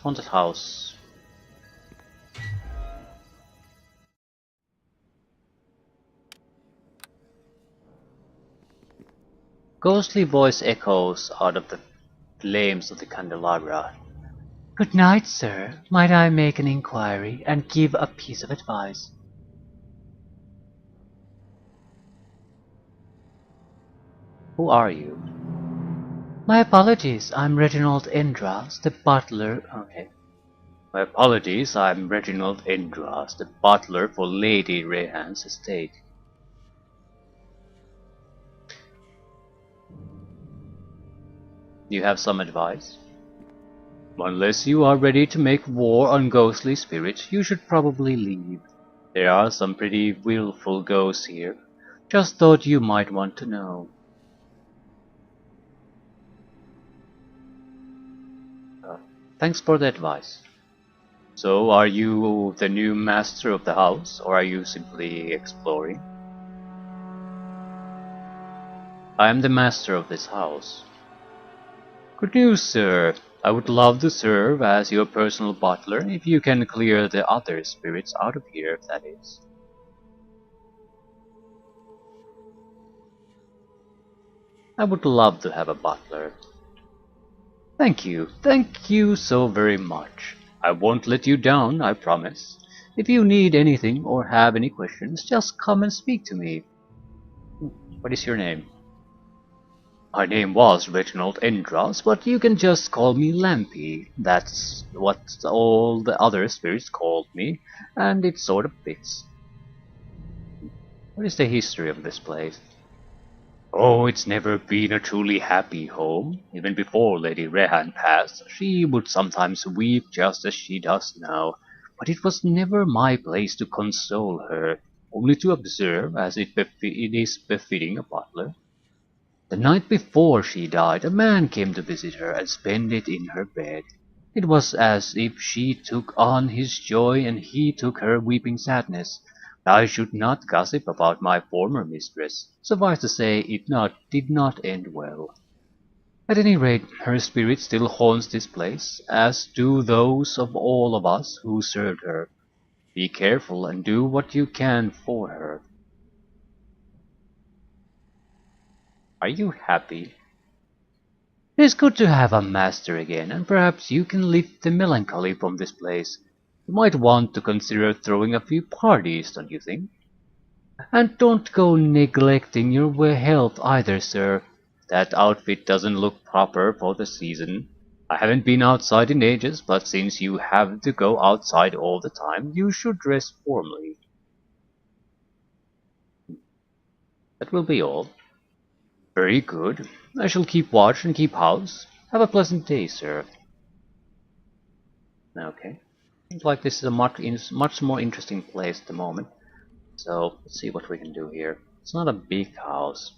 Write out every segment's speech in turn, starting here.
Haunted house. Ghostly voice echoes out of the flames of the candelabra. Good night, sir. Might I make an inquiry and give a piece of advice? Who are you? My apologies, I'm Reginald Endras, the butler. Okay. My apologies, I'm Reginald Endras, the butler for Lady Rehan's estate. You have some advice? Unless you are ready to make war on ghostly spirits, you should probably leave. There are some pretty willful ghosts here. Just thought you might want to know. Thanks for the advice. So, are you the new master of the house, or are you simply exploring? I am the master of this house. Good news, sir. I would love to serve as your personal butler if you can clear the other spirits out of here, that is. I would love to have a butler. Thank you so very much. I won't let you down, I promise. If you need anything or have any questions, just come and speak to me. What is your name? My name was Reginald Endras, but you can just call me Lampy. That's what all the other spirits called me, and it sort of fits. What is the history of this place? Oh, it's never been a truly happy home. Even before Lady Rehan passed, she would sometimes weep just as she does now. But it was never my place to console her, only to observe, as it is befitting a butler. The night before she died, a man came to visit her and spend it in her bed. It was as if she took on his joy and he took her weeping sadness. I should not gossip about my former mistress. Suffice to say, did not end well. At any rate, her spirit still haunts this place, as do those of all of us who served her. Be careful and do what you can for her. Are you happy? It is good to have a master again, and perhaps you can lift the melancholy from this place. You might want to consider throwing a few parties, don't you think? And don't go neglecting your health either, sir. That outfit doesn't look proper for the season. I haven't been outside in ages, but since you have to go outside all the time, you should dress formally. That will be all. Very good. I shall keep watch and keep house. Have a pleasant day, sir. Okay. Seems like this is a much more interesting place at the moment. So, let's see what we can do here. It's not a big house.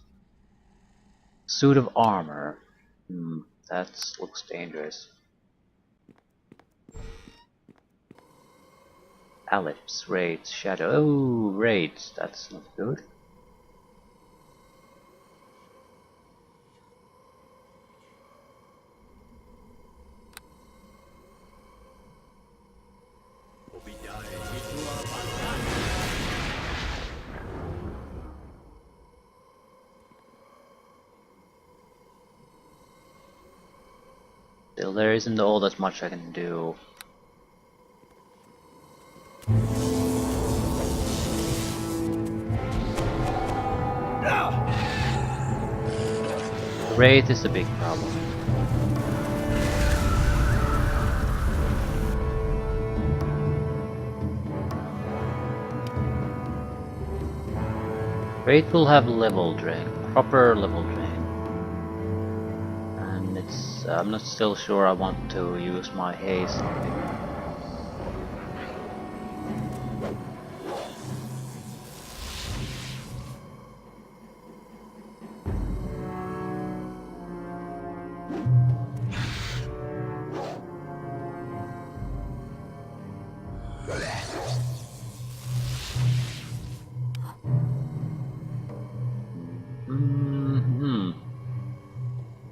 Suit of armor. That looks dangerous. Ellipse, raids, shadow. Oh, raids. That's not good. Still, there isn't all that much I can do. Wraith is a big problem. Wraith will have level drain, proper level drain. And I'm not still sure I want to use my haste on it.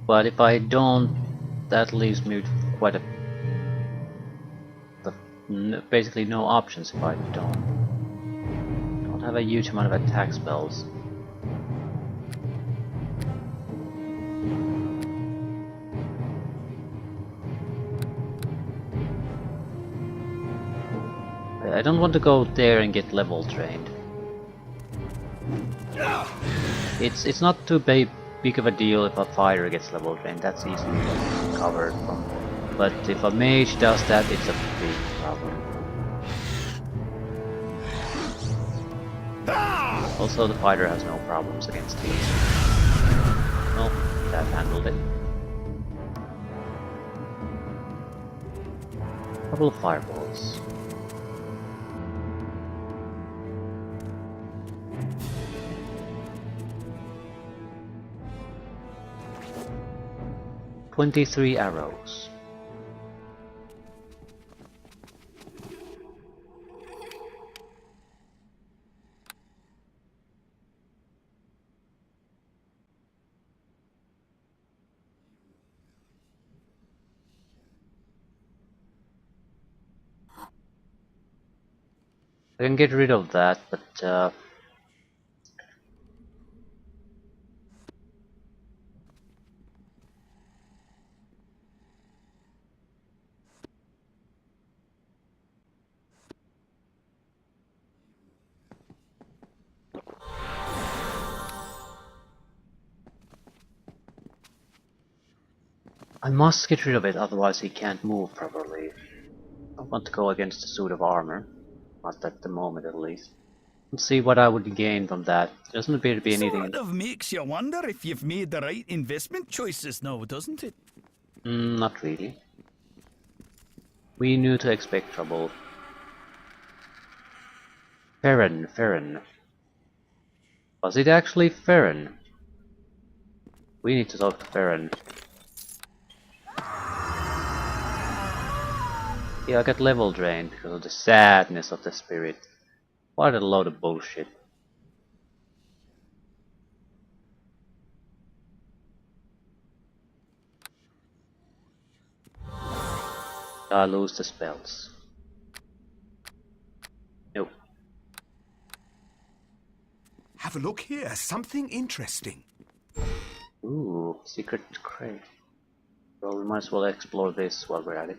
But if I don't, that leaves me with quite a basically no options if I don't have a huge amount of attack spells. I don't want to go there and get level trained. It's not too big of a deal if a fighter gets level trained. That's easily covered from. But if a mage does that, it's a big problem. Also, the fighter has no problems against these. Oh, that handled it. Couple of fireballs. "23 arrows. I can get rid of that, but I must get rid of it, otherwise he can't move properly. I don't want to go against a suit of armor. Not at the moment, at least. Let's see what I would gain from that. Doesn't appear to be anything. Sort of makes you wonder if you've made the right investment choices now, doesn't it? Not really. We knew to expect trouble. Farron. Was it actually Farron? We need to talk to Farron. Yeah, I got level drained because of the sadness of the spirit. What a load of bullshit. I lose the spells. Nope. Have a look here, something interesting. Ooh, secret crate. Well, we might as well explore this while we're at it.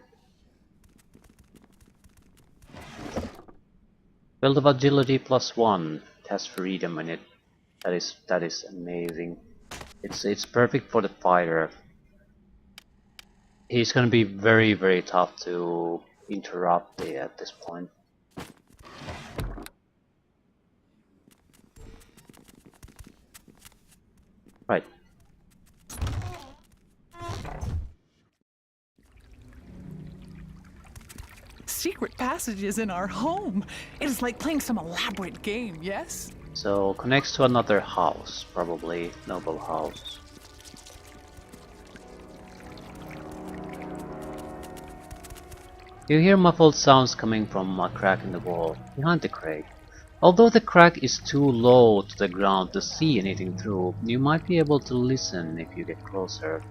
Belt of agility +1. It has freedom in it. That is amazing. It's perfect for the fighter. He's gonna be very tough to interrupt at this point. Right. Secret passages in our home. It is like playing some elaborate game, yes? So connects to another house, probably noble house. You hear muffled sounds coming from a crack in the wall behind the crate. Although the crack is too low to the ground to see anything through, you might be able to listen if you get closer.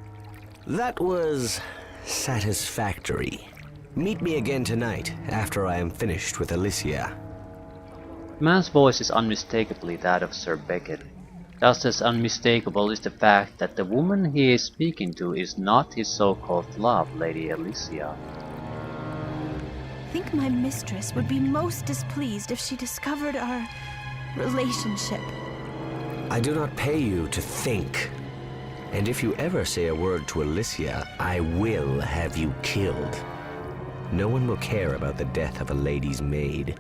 That was satisfactory. Meet me again tonight, after I am finished with Alicia. The man's voice is unmistakably that of Sir Beckett. Just as unmistakable is the fact that the woman he is speaking to is not his so-called love, Lady Alicia. I think my mistress would be most displeased if she discovered our relationship. I do not pay you to think. And if you ever say a word to Alicia, I will have you killed. No one will care about the death of a lady's maid.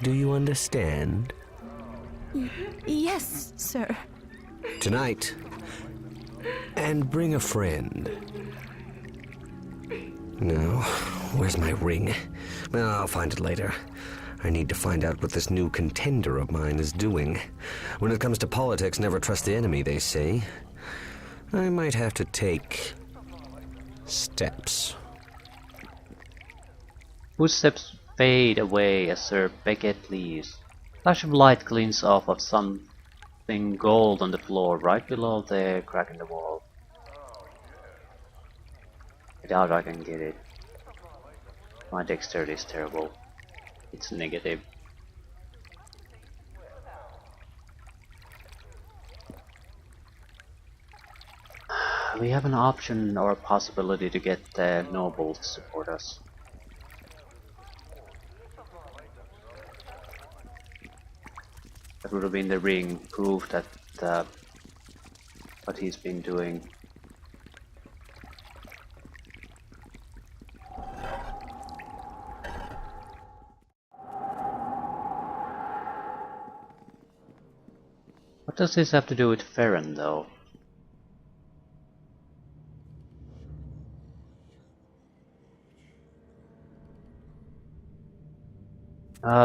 Do you understand? Yes, sir. Tonight. And bring a friend. No, where's my ring? Well, I'll find it later. I need to find out what this new contender of mine is doing. When it comes to politics, never trust the enemy, they say. I might have to take steps. Footsteps fade away as Sir Beckett leaves. Flash of light glints off of something gold on the floor right below the crack in the wall. I doubt I can get it. My dexterity is terrible. It's negative. We have an option or a possibility to get the noble to support us. That would have been the ring, proof that what he's been doing. What does this have to do with Farron, though?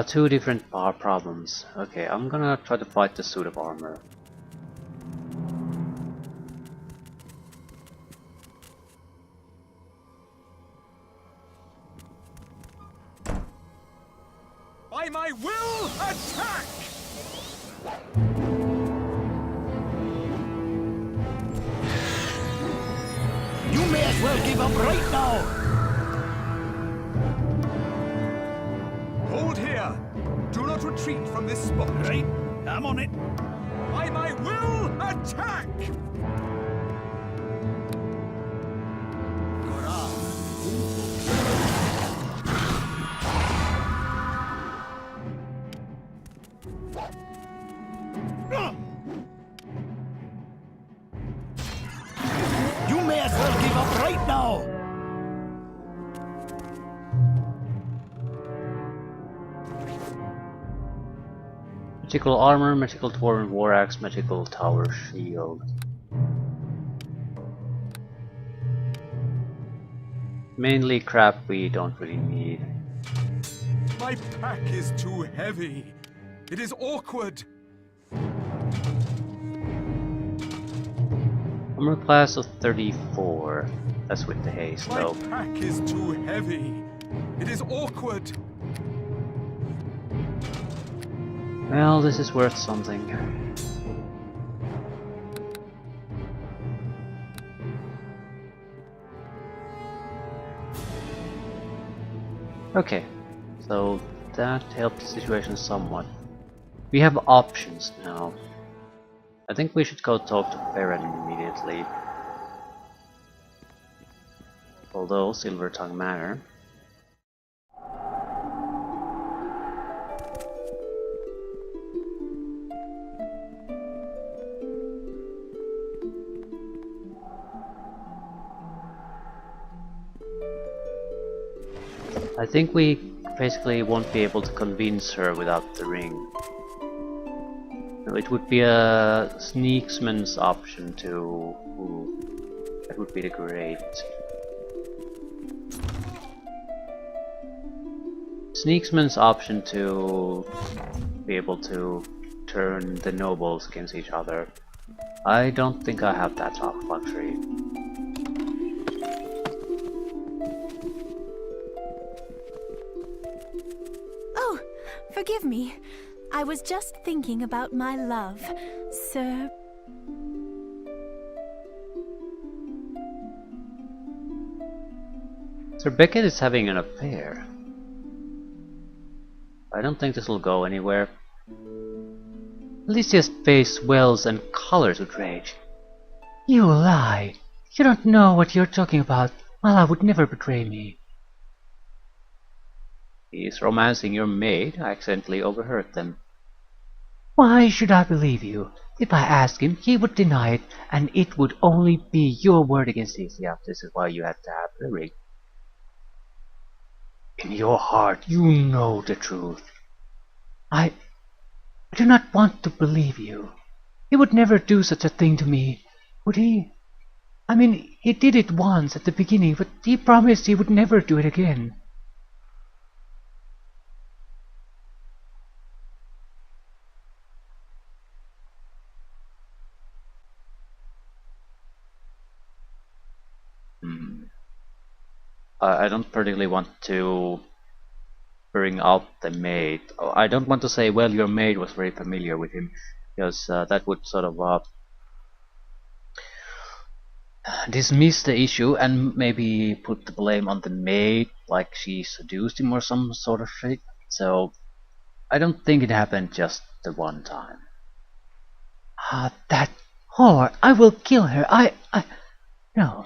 Two different problems. Okay, I'm gonna try to fight the suit of armor. By my will, attack! You may as well give up right now. Hold here. Do not retreat from this spot. Right, I'm on it. By my will, attack! You may as well give up right now. Magical armor, magical dwarven war axe, magical tower shield. Mainly crap we don't really need. My pack is too heavy. It is awkward. Armor class of 34. That's with the haste My though. pack is too heavy. It is awkward. Well, this is worth something. Okay, so that helped the situation somewhat. We have options now. I think we should go talk to Farron immediately. Although Silvertongue Manor. I think we basically won't be able to convince her without the ring. It would be a sneaksman's option to... Ooh, that would be the great. Sneaksman's option to be able to turn the nobles against each other. I don't think I have that luxury. Oh, forgive me. I was just thinking about my love, Sir. Sir Beckett is having an affair. I don't think this will go anywhere. Alicia's face swells and colors with rage. You lie! You don't know what you're talking about. Mala would never betray me. He's romancing your maid. I accidentally overheard them. Why should I believe you? If I asked him, he would deny it, and it would only be your word against his. Yeah, this is why you had to have the ring. In your heart, you know the truth. I do not want to believe you. He would never do such a thing to me, would he? I mean, he did it once at the beginning, but he promised he would never do it again. I don't particularly want to bring out the maid. I don't want to say, well, your maid was very familiar with him, because that would sort of dismiss the issue and maybe put the blame on the maid like she seduced him or some sort of shit. So I don't think it happened just the one time. Ah, that whore! I will kill her. No,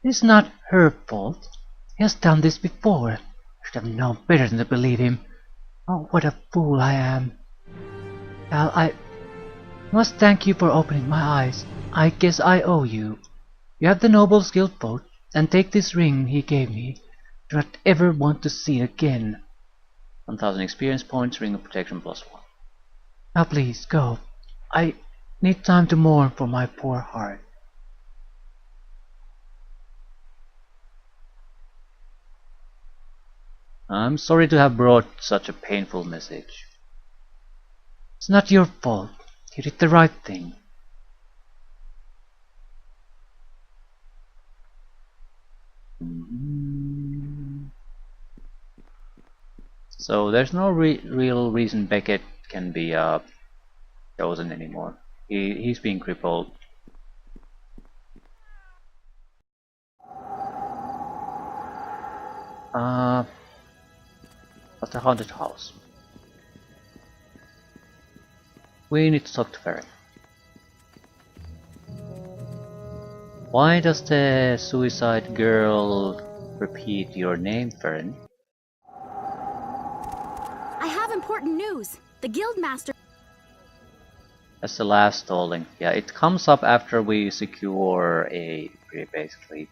it's not her fault. He has done this before. I should have known better than to believe him. Oh, what a fool I am. Al, I must thank you for opening my eyes. I guess I owe you. You have the Noble's Guild vote, and take this ring he gave me. Do not ever want to see it again. 1000 experience points, ring of protection +1. Now please, go. I need time to mourn for my poor heart. I'm sorry to have brought such a painful message. It's not your fault. You did the right thing. So there's no real reason Beckett can be chosen anymore. He's being crippled. What's the haunted house? We need to talk to Farron. Why does the suicide girl repeat your name, Farron? I have important news. The Guildmaster. That's the last stalling. Yeah, it comes up after we secure a prey, basically.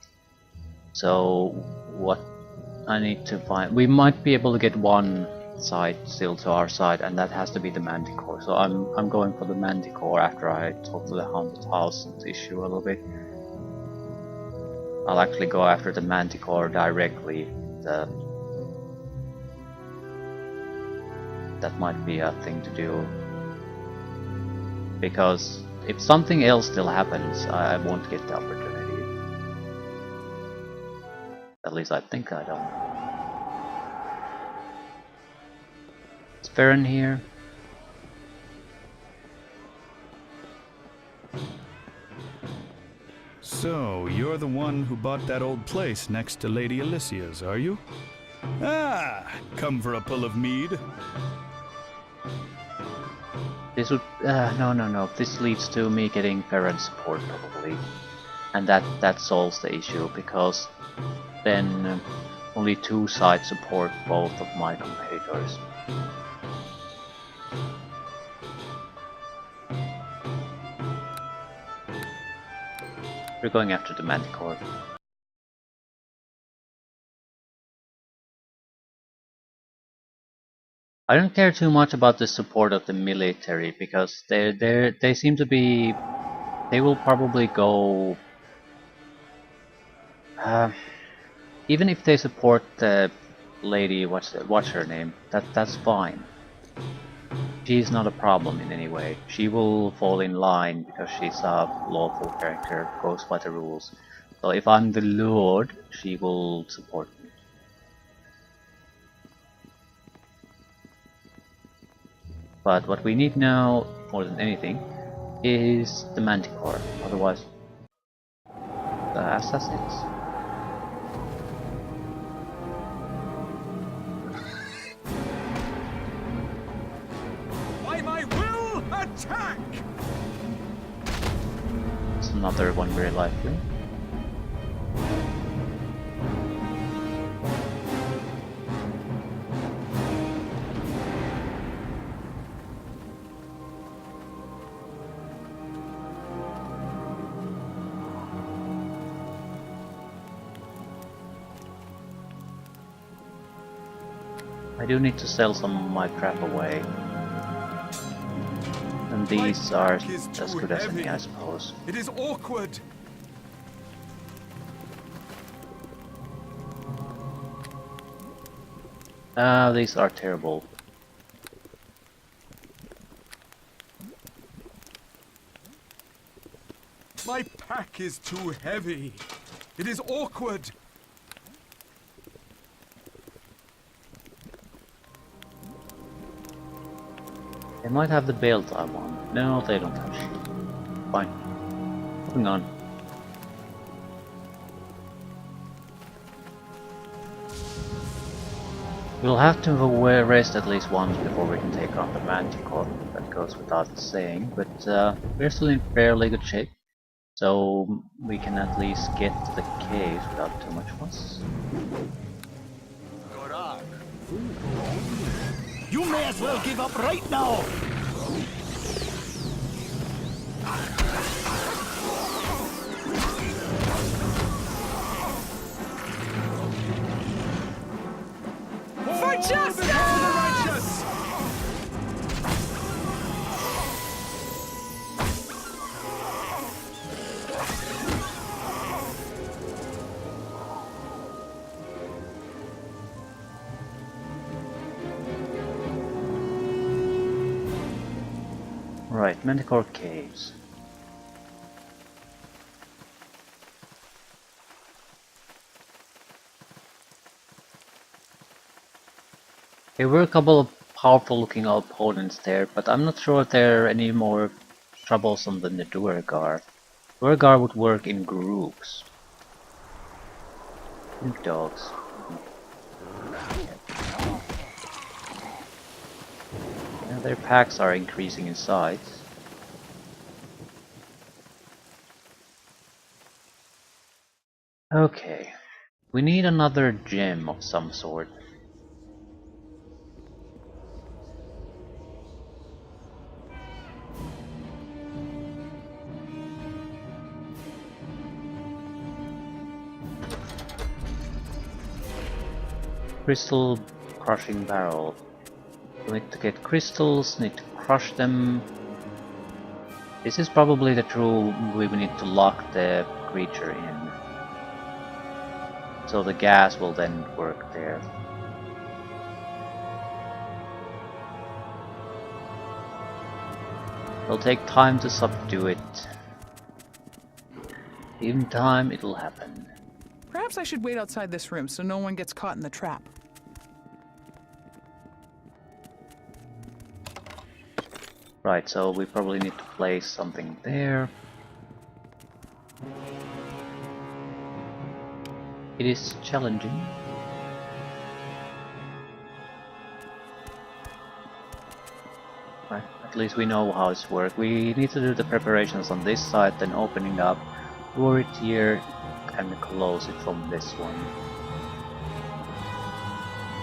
So what I need to find, we might be able to get one side still to our side, and that has to be the manticore. So I'm going for the manticore after I talk to the haunted house issue a little bit. I'll actually go after the manticore directly. That might be a thing to do, because if something else still happens, I won't get the opportunity. At least I think I don't. Is Farron here? So, you're the one who bought that old place next to Lady Alicia's, are you? Ah, come for a pull of mead. This would no. This leads to me getting Farron support probably, and that solves the issue, because then only two sides support both of my competitors. We're going after the manticore. I don't care too much about the support of the military, because they seem to be, they will probably go, even if they support the lady, what's her name, that's fine. She's not a problem in any way. She will fall in line because she's a lawful character, goes by the rules. So if I'm the Lord, she will support me. But what we need now, more than anything, is the manticore. Otherwise, the assassins. By my will, attack! It's another one very likely. I do need to sell some of my crap away. And these are as good as any, I suppose. It is awkward. These are terrible. My pack is too heavy. It is awkward. They might have the belt I want. No, they don't have shit. Fine. Moving on. We'll have to rest at least once before we can take on the manticore. That goes without saying, but we're still in fairly good shape. So we can at least get to the caves without too much fuss. You may as well give up right now! For justice! Right, Manticore Caves. There were a couple of powerful looking opponents there, but I'm not sure if they're any more troublesome than the Duergar. Duergar would work in groups. Pink dogs. Yeah, their packs are increasing in size. Okay, we need another gem of some sort. Crystal crushing barrel. We need to get crystals, need to crush them. This is probably the true way we need to lock the creature in. So the gas will then work there. It'll take time to subdue it. In time, it'll happen. Perhaps I should wait outside this room so no one gets caught in the trap. Right, so we probably need to place something there. It is challenging. Right, at least we know how it's works. We need to do the preparations on this side, then opening up, lure it here, and close it from this one.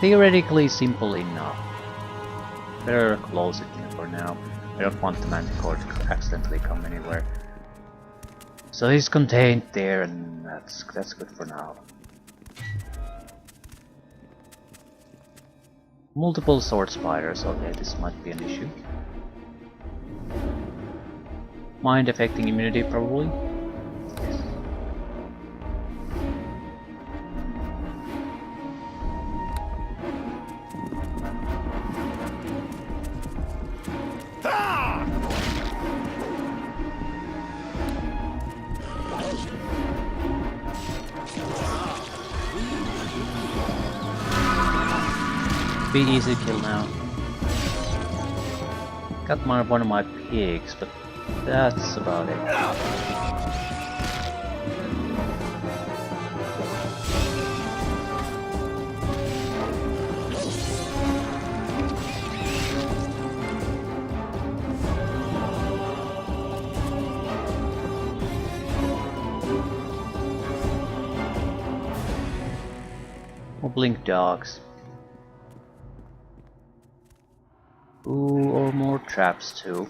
Theoretically simple enough. Better close it for now. I don't want the manticore to accidentally come anywhere. So he's contained there, and that's good for now. Multiple sword spiders. Okay, this might be an issue. Mind affecting immunity, probably. Yes. Be easy to kill now. Got one of my pigs, but that's about it. More blink dogs. Ooh, or more traps too.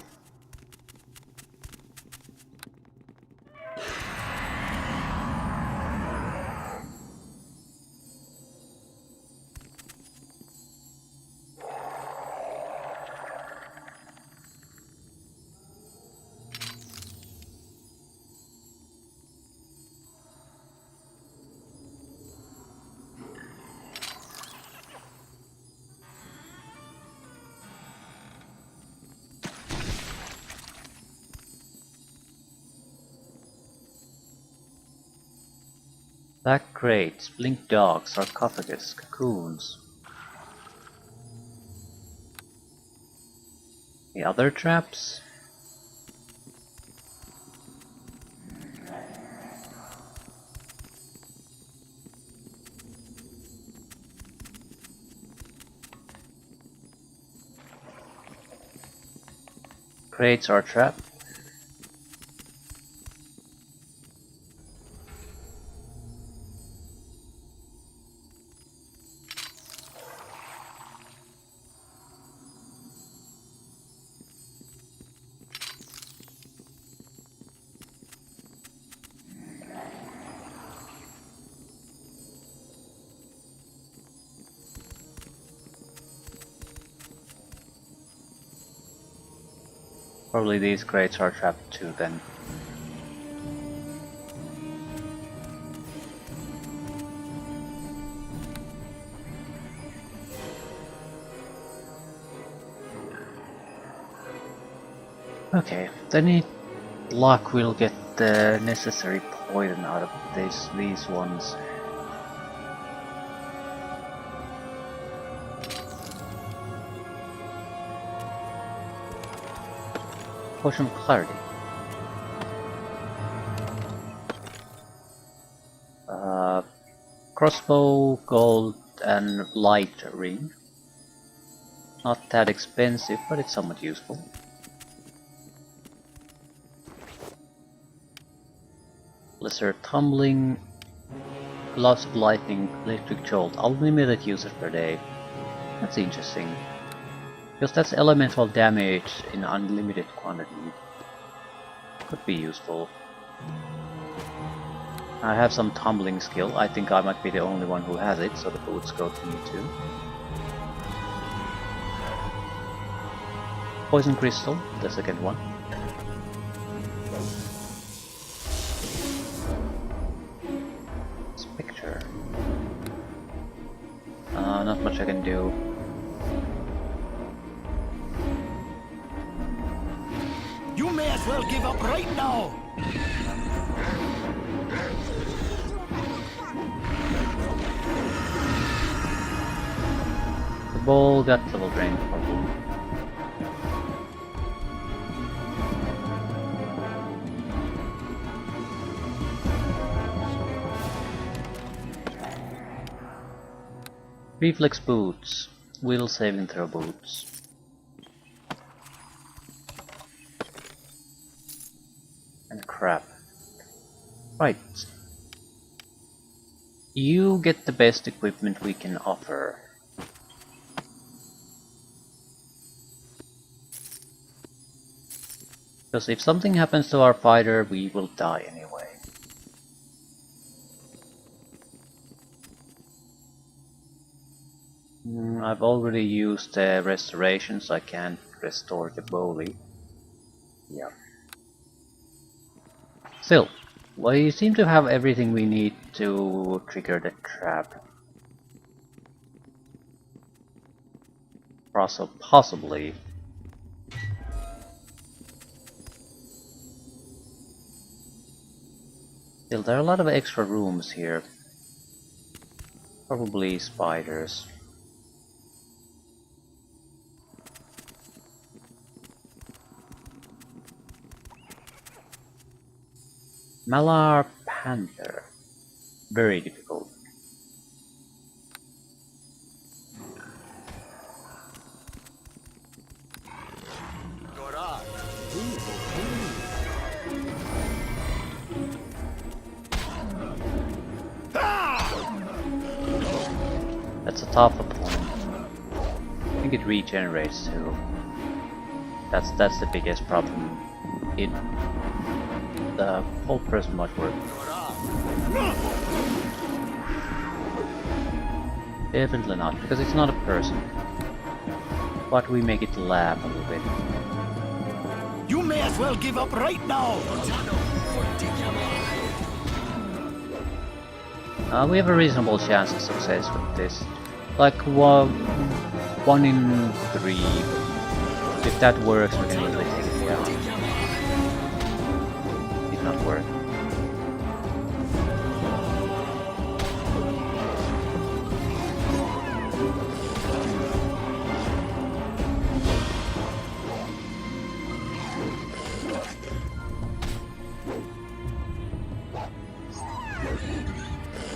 Black crates, blink dogs, sarcophagus, cocoons. The other traps? crates are trapped. Probably these crates are trapped too then. Okay, with any luck we'll get the necessary poison out of these ones. Potion of Clarity. Crossbow, gold, and light ring. Not that expensive, but it's somewhat useful. Lesser tumbling, gloves of lightning, electric jolt, unlimited usage per day. That's interesting. Because that's elemental damage in unlimited quantity. Could be useful. I have some tumbling skill. I think I might be the only one who has it, so the boots go to me too. Poison crystal, the second one. Spectre. Not much I can do. You may as well give up right now! The ball got level drained probably. Reflex boots, will saving throw boots. And crap. Right. You get the best equipment we can offer. Because if something happens to our fighter, we will die anyway. I've already used restoration, so I can't restore the bowly. Yeah. Still, we seem to have everything we need to trigger the trap. Possibly. Still, there are a lot of extra rooms here. Probably spiders. Malar Panther. Very difficult. That's a tough opponent. I think it regenerates too. That's the biggest problem. The whole person might work. Definitely not, because it's not a person. But we make it laugh a little bit. You may as well give up right now! We have a reasonable chance of success with this. Like 1 in 3. If that works, we can easily take it down. Did not work.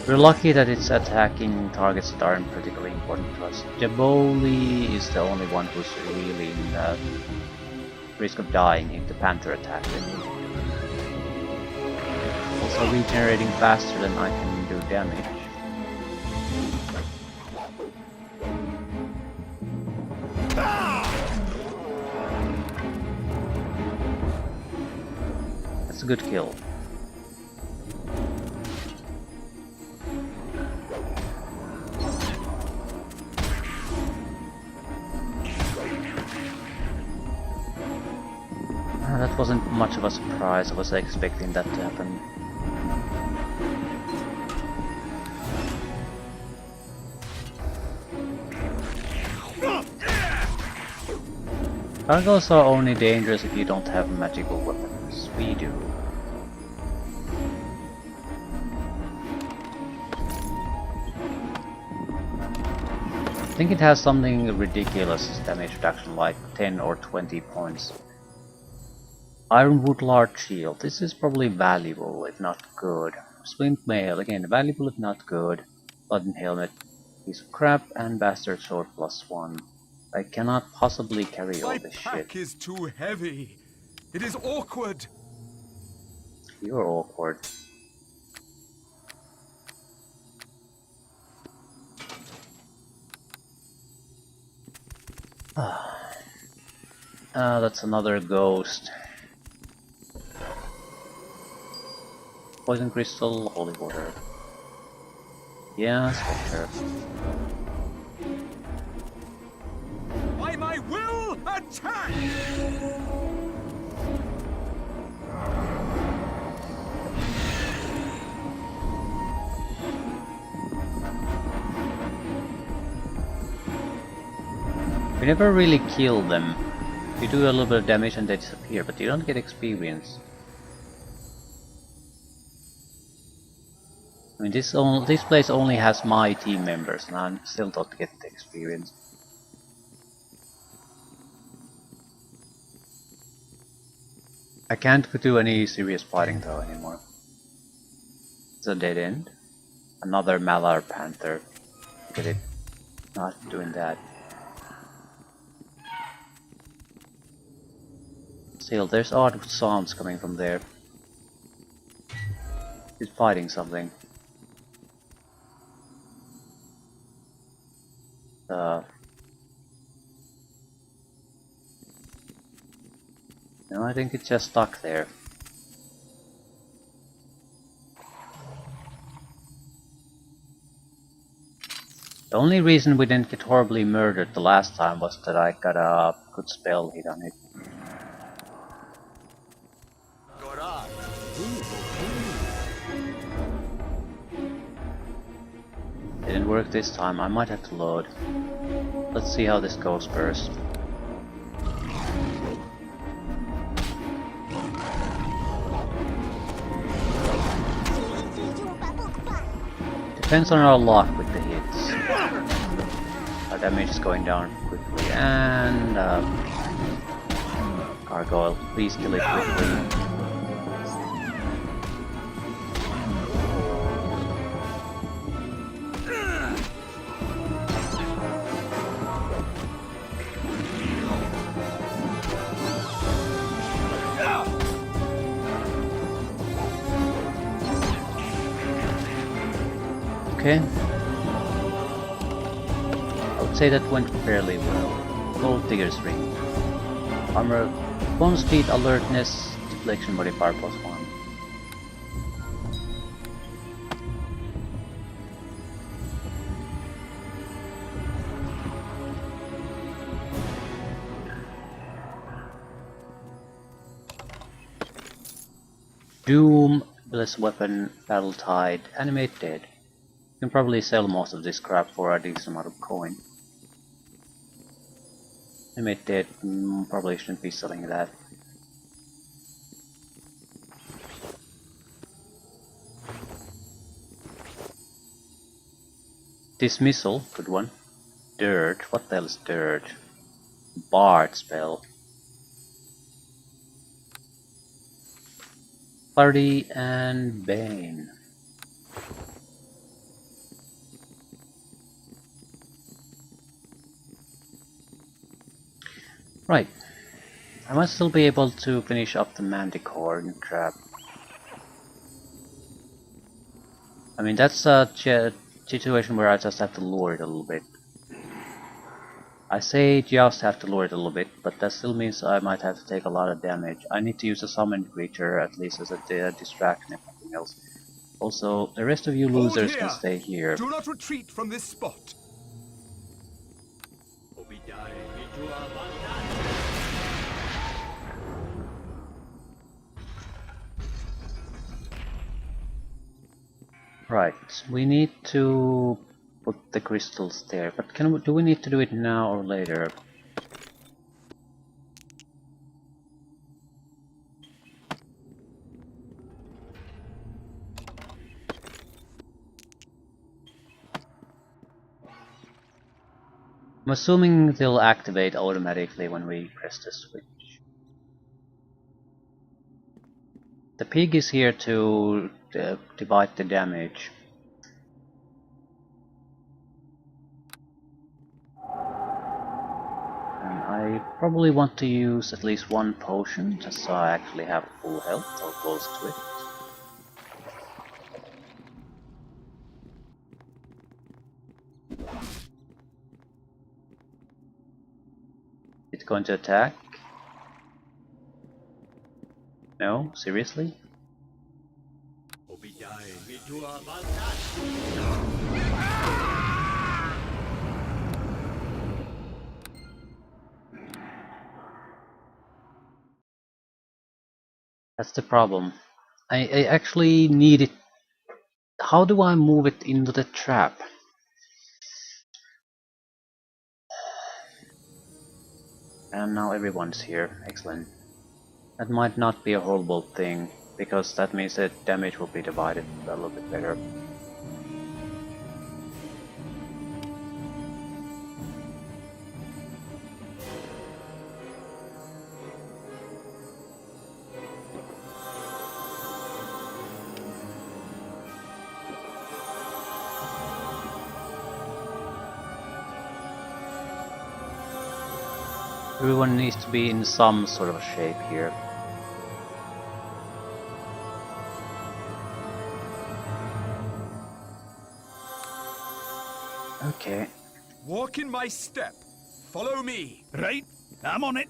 We're lucky that it's attacking targets that aren't particularly important to us. Jaboli is the only one who's really in that. risk of dying if the panther attacked it. Also regenerating faster than I can do damage. That's a good kill. That wasn't much of a surprise. I was expecting that to happen. Gargoyles are only dangerous if you don't have magical weapons. We do. I think it has something ridiculous damage reduction, like 10 or 20 points. Ironwood large shield. This is probably valuable, if not good. Splint mail. Again, valuable if not good. Blood helmet. Piece of crap and bastard sword +1. I cannot possibly carry all this shit. My pack is too heavy. It is awkward. You're awkward. That's another ghost. Poison crystal, holy water. Yeah, spectre. By my will, attack! We never really kill them. You do a little bit of damage and they disappear, but you don't get experience. I mean, this place only has my team members, and I'm still not getting the experience. I can't do any serious fighting though anymore. It's a dead end. Another Malar Panther. Look at it. Not doing that. Still, there's odd sounds coming from there. He's fighting something. No, I think it's just stuck there. The only reason we didn't get horribly murdered the last time was that I got a good spell hit on it. Didn't work this time, I might have to load. Let's see how this goes first. Depends on our luck with the hits. Our damage is going down quickly, and Gargoyle, please kill it quickly. Okay. I would say that went fairly well. Gold Digger's Ring. Armor, bone speed, alertness, deflection modifier +1. Doom, Bless Weapon, Battle Tide, Animate Dead. You can probably sell most of this crap for a decent amount of coin. Animate Dead, probably shouldn't be selling that. Dismissal, good one. Dirt, what the hell is dirt? Bard spell. Party and Bane. Right. I might still be able to finish up the manticore in trap. I mean, that's a situation where I just have to lure it a little bit. I say just have to lure it a little bit, but that still means I might have to take a lot of damage. I need to use a summoned creature, at least as a distraction if nothing else. Also, the rest of you Hold losers can here. stay here. Do not retreat from this spot. Right, we need to put the crystals there, but do we need to do it now or later? I'm assuming they'll activate automatically when we press the switch. The pig is here to divide the damage. And I probably want to use at least one potion, just so I actually have full health or close to it. It's going to attack? No? Seriously? That's the problem. I actually need it. How do I move it into the trap? And now everyone's here. Excellent. That might not be a horrible thing, because that means that damage will be divided a little bit better. Everyone needs to be in some sort of shape here. Okay. Walk in my step. Follow me. Right, I'm on it.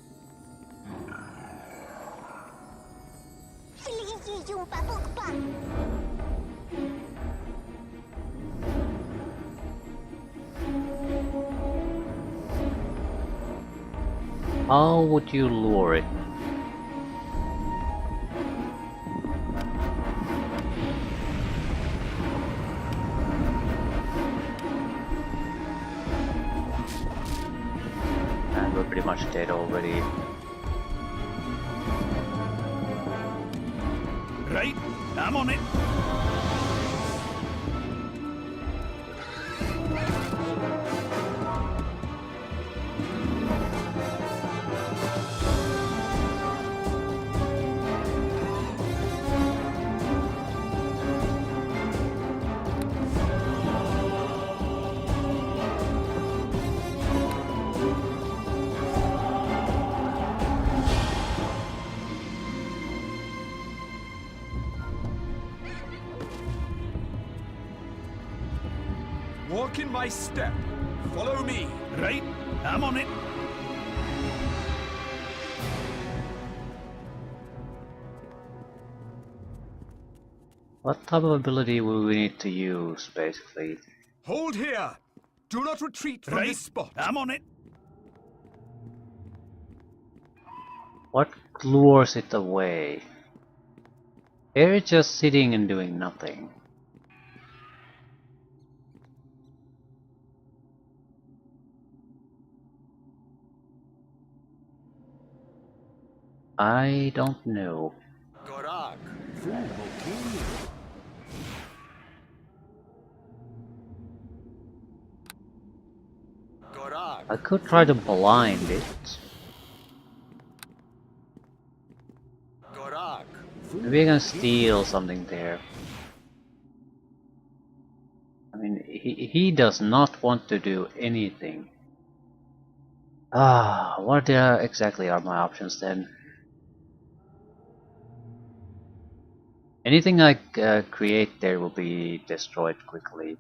How would you lure it? And we're pretty much dead already. Right, I'm on it. Walk in my step. Follow me. Right, I'm on it. What type of ability will we need to use, basically? Hold here. Do not retreat from Right, this spot. I'm on it. What lures it away? They're just sitting and doing nothing. I don't know. I could try to blind it. Maybe I can steal something there. I mean, he does not want to do anything. What exactly are my options then? Anything I create there will be destroyed quickly.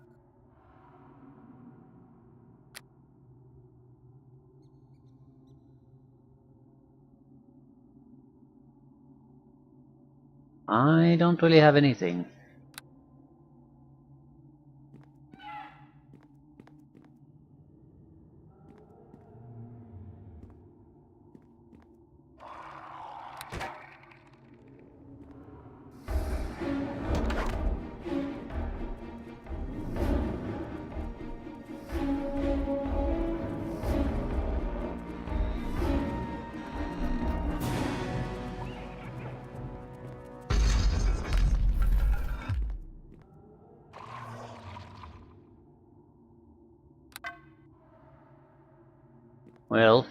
I don't really have anything. Well,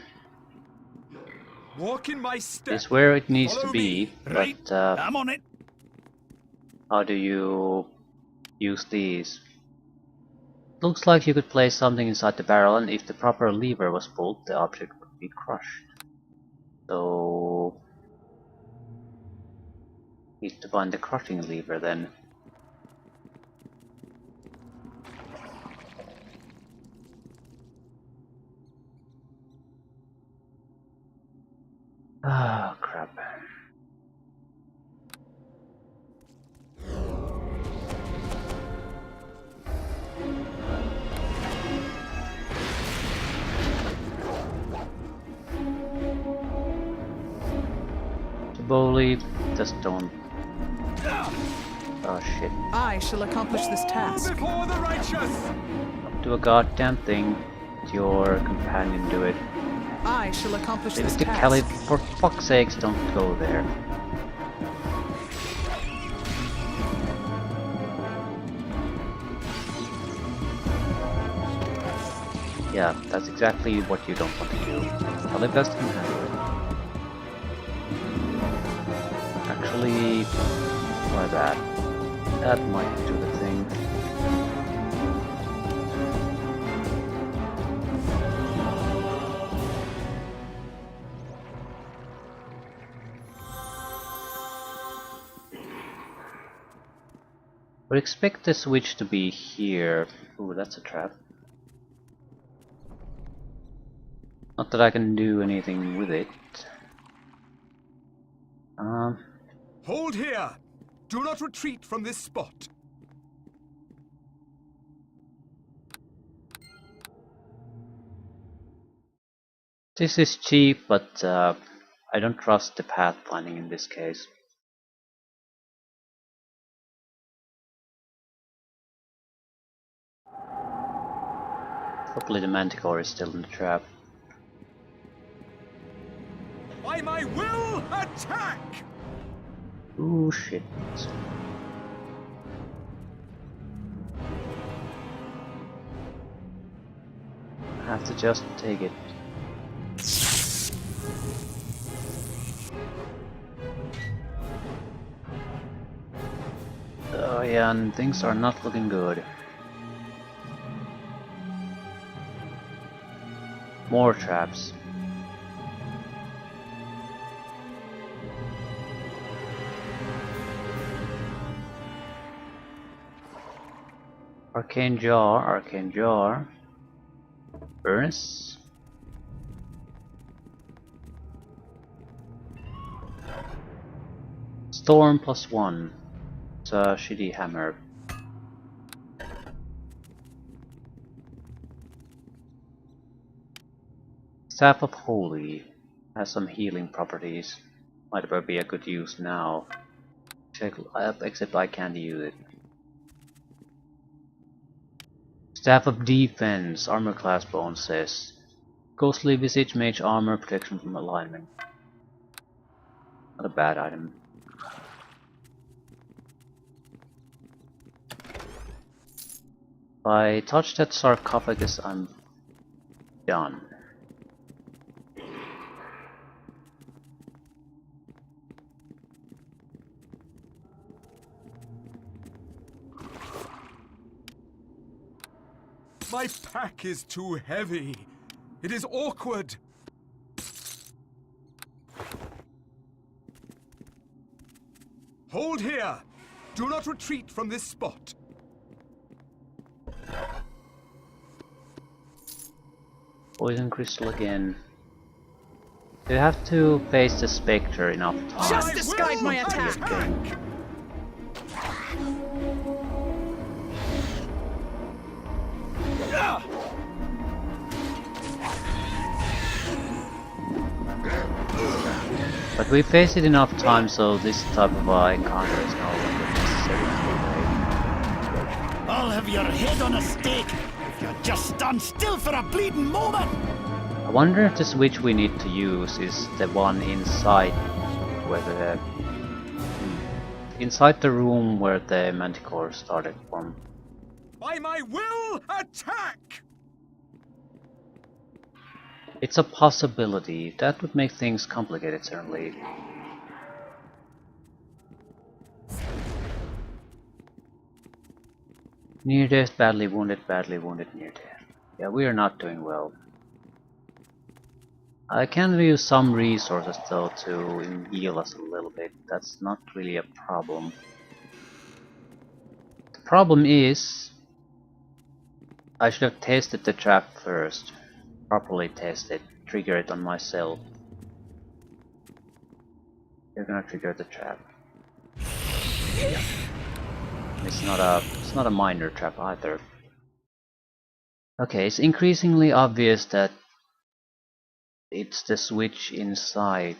Walk in my step. it's where it needs to Follow be, me. Right, but I'm on it. how do you use these? Looks like you could place something inside the barrel, and if the proper lever was pulled, the object would be crushed. So, need to find the crushing lever then. Ah, crap. Bowley, just don't. Oh shit. I shall accomplish this task. Before the righteous. Do a goddamn thing. Let your companion do it. I shall accomplish Leave this it to task. Kelly, for fuck's sakes, don't go there. Yeah, that's exactly what you don't want to do. Kelly best can handle it. Actually, try that. That might do the thing. Would expect the switch to be here. Ooh, that's a trap. Not that I can do anything with it. Hold here. Do not retreat from this spot. This is cheap, but I don't trust the pathfinding in this case. Hopefully the manticore is still in the trap. By my will, attack! Ooh, shit. I have to just take it. Oh yeah, and things are not looking good. More traps. Arcane jar, furnace. Storm +1. It's a shitty hammer. Staff of Holy has some healing properties. Might well be a good use now. Except I can't use it. Staff of Defense, armor class bonuses. Ghostly Visage, mage armor, protection from alignment. Not a bad item. If I touch that sarcophagus, I'm done. My pack is too heavy. It is awkward. Hold here! Do not retreat from this spot! Poison crystal again. You have to face the spectre enough times. Justice guide my attack! But we face it enough times, so this type of encounter is no longer necessary anyway. I'll have your head on a stake if you just stand still for a bleeding moment! I wonder if the switch we need to use is the one inside where inside the room where the manticore started from. By my will, attack! It's a possibility. That would make things complicated, certainly. Near death, badly wounded, near death. Yeah, we are not doing well. I can use some resources though to heal us a little bit. That's not really a problem. The problem is I should have tested the trap first. Properly test it. Trigger it on myself. You're gonna trigger the trap. Yeah. It's not a minor trap either. Okay, it's increasingly obvious that it's the switch inside.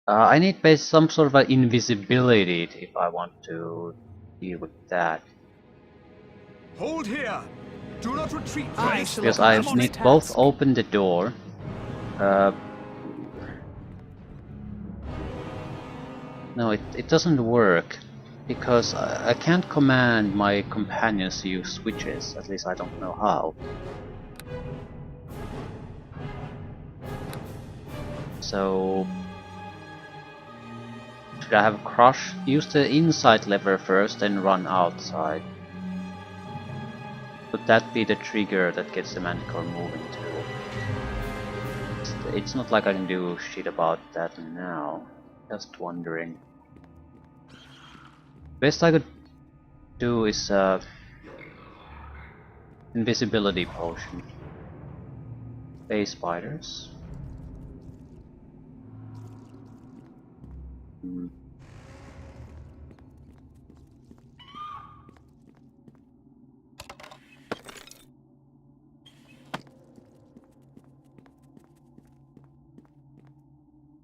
I need some sort of an invisibility if I want to deal with that. Hold here! Do not retreat from I this shall Because I'm I on need task. both open the door. No, it doesn't work. Because I can't command my companions to use switches. At least I don't know how. So... should I have Crush? Use the inside lever first, then run outside. Would that be the trigger that gets the manticore moving too? It's not like I can do shit about that now. Just wondering. Best I could do is invisibility potion. Base spiders.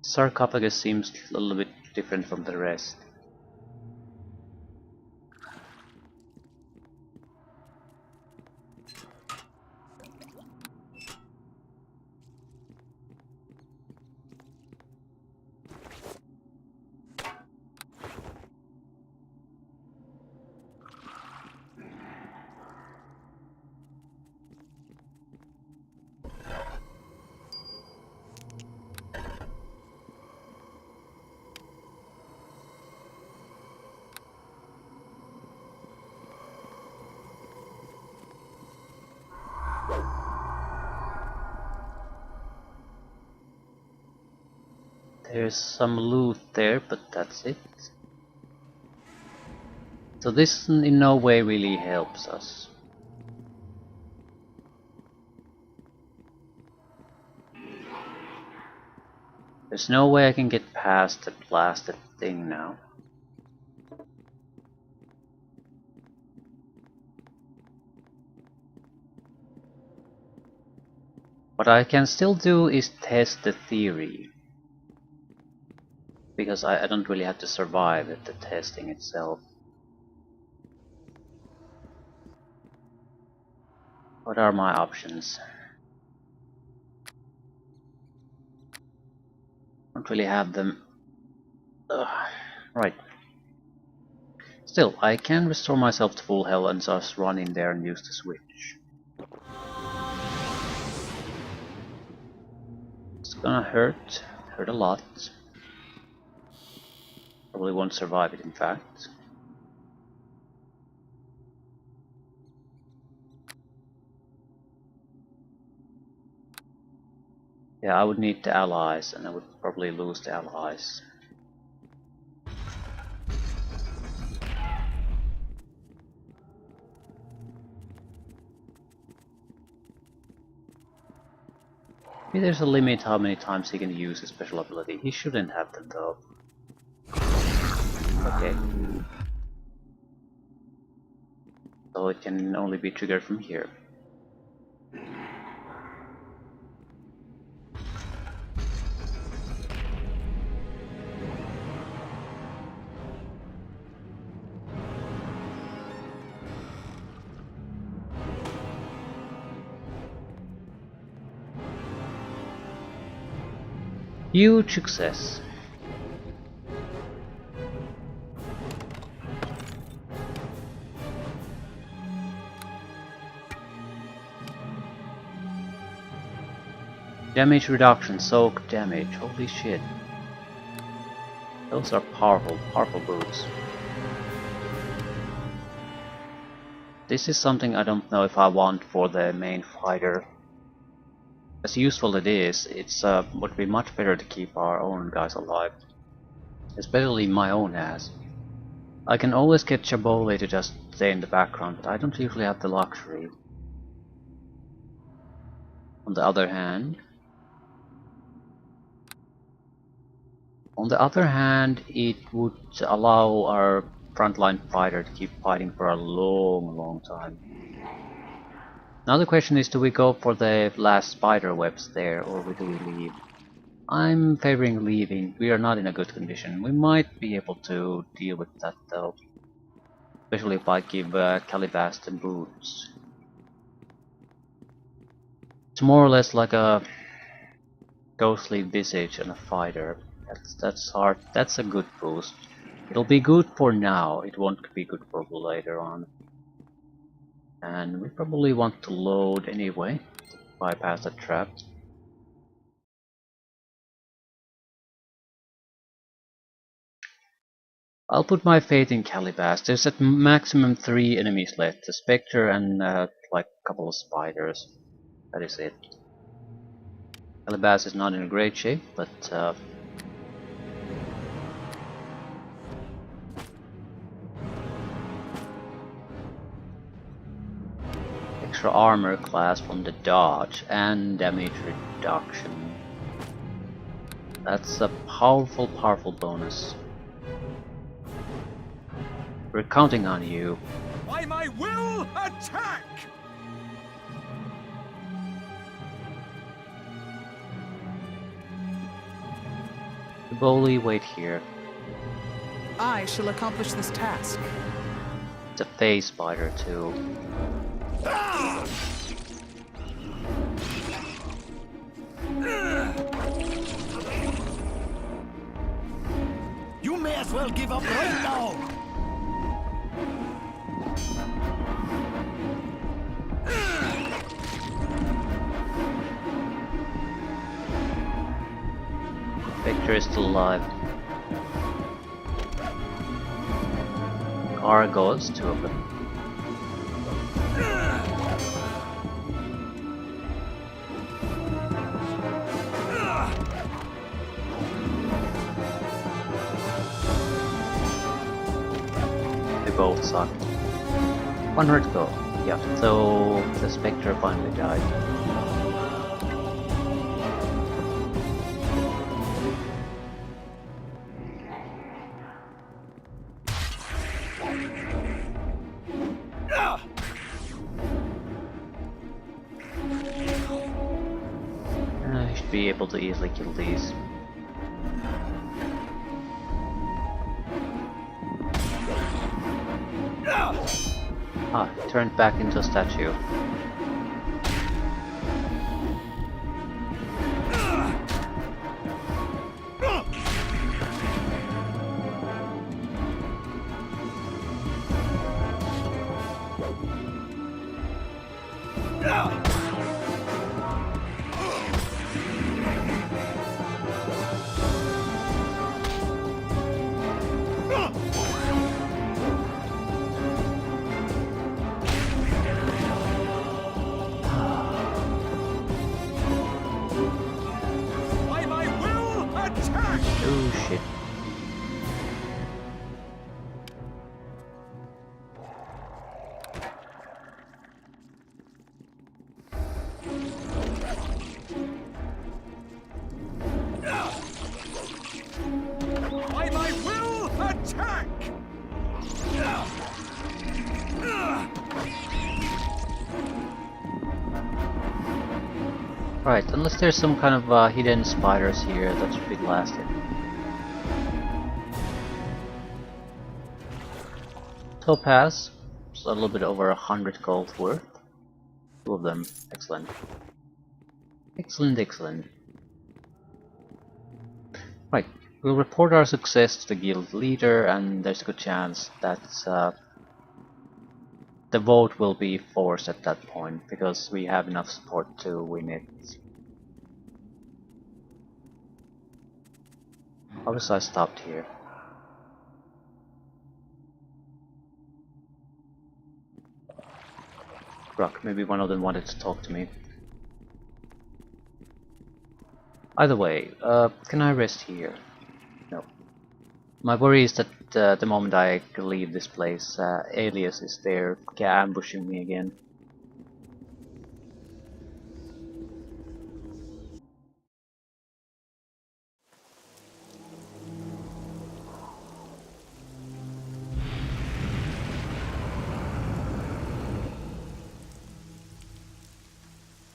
Sarcophagus seems a little bit different from the rest. There's some loot there, but that's it. So this in no way really helps us. There's no way I can get past the blasted thing now. What I can still do is test the theory. Because I don't really have to survive at the testing itself. What are my options? Don't really have them. Ugh. Right. Still, I can restore myself to full health and just run in there and use the switch. It's gonna hurt a lot. Probably won't survive it, in fact. Yeah, I would need the allies, and I would probably lose the allies. Maybe there's a limit how many times he can use his special ability. He shouldn't have them though. Okay. So it can only be triggered from here. Huge success. Damage reduction, soak damage. Holy shit. Those are powerful, powerful boots. This is something I don't know if I want for the main fighter. As useful it is, it's would be much better to keep our own guys alive. Especially my own ass. I can always get Chabole to just stay in the background, but I don't usually have the luxury. On the other hand, it would allow our frontline fighter to keep fighting for a long, long time. Now the question is, do we go for the last spider webs there, or do we leave? I'm favoring leaving. We are not in a good condition. We might be able to deal with that though. Especially if I give Calibas the boots. It's more or less like a ghostly visage and a fighter. That's hard. That's a good boost. It'll be good for now. It won't be good for later on. And we probably want to load anyway to bypass that trap. I'll put my faith in Calibas. There's at maximum 3 enemies left. The Spectre and like a couple of spiders. That is it. Calibas is not in great shape, but extra armor class from the dodge and damage reduction. That's a powerful, powerful bonus. We're counting on you. By my will, attack! Boli, wait here. I shall accomplish this task. It's a phase spider too. You may as well give up right now. Victor is still alive. Argos, 2 of them. They both suck. 100 to go. Yeah, so the Spectre finally died. I should be able to easily kill these. Ah, turned back into a statue. Right, unless there's some kind of hidden spiders here that should be blasted. Topaz, it's a little bit over 100 gold worth. Two of them, excellent. Excellent, excellent. Right, we'll report our success to the guild leader, and there's a good chance that the vote will be forced at that point, because we have enough support to win it. How was I stopped here? Rock, maybe one of them wanted to talk to me. Either way, can I rest here? No. My worry is that the moment I leave this place, Alias is there ambushing me again.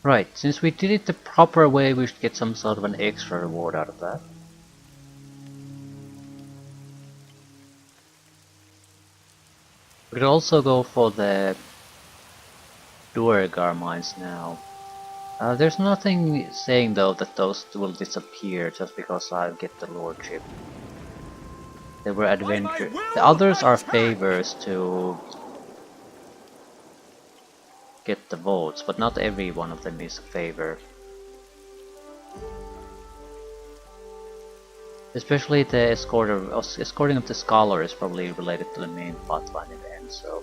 Right, since we did it the proper way, we should get some sort of an extra reward out of that. We could also go for the Duergar mines now. There's nothing saying though that those will disappear just because I get the lordship. They were adventure. The others are favors to get the votes, but not every one of them is a favor. Especially the escorting of the scholar is probably related to the main plotline event, so.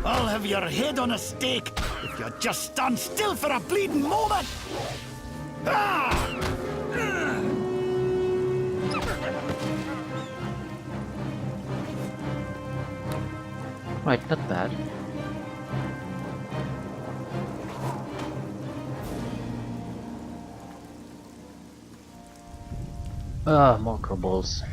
I'll have your head on a stake if you just stand still for a bleeding moment! Ah! Right, not bad. More kobolds.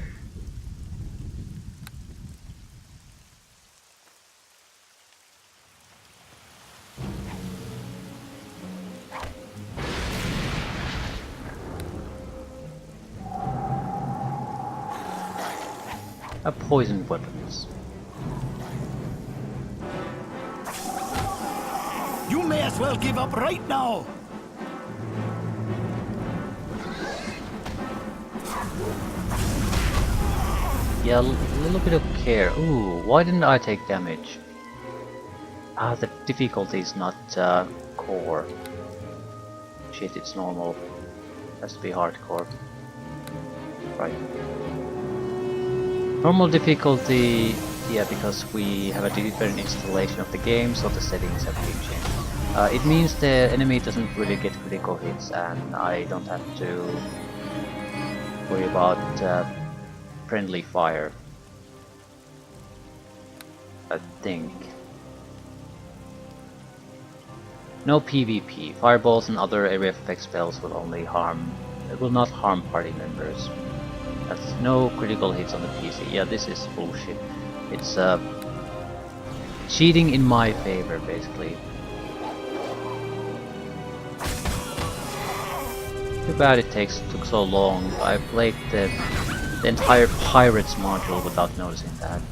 Poisoned weapons. You may as well give up right now! Yeah, a little bit of care. Ooh, why didn't I take damage? Ah, the difficulty is not core. Shit, it's normal. Has to be hardcore. Right. Normal difficulty, yeah, because we have a different installation of the game, so the settings have been changed. It means the enemy doesn't really get critical hits, and I don't have to worry about friendly fire. I think. No PvP. Fireballs and other area effect spells will only harm. It will not harm party members. That's no critical hits on the PC. Yeah, this is bullshit. It's cheating in my favor, basically. Too bad it took so long. I played the entire Pirates module without noticing that.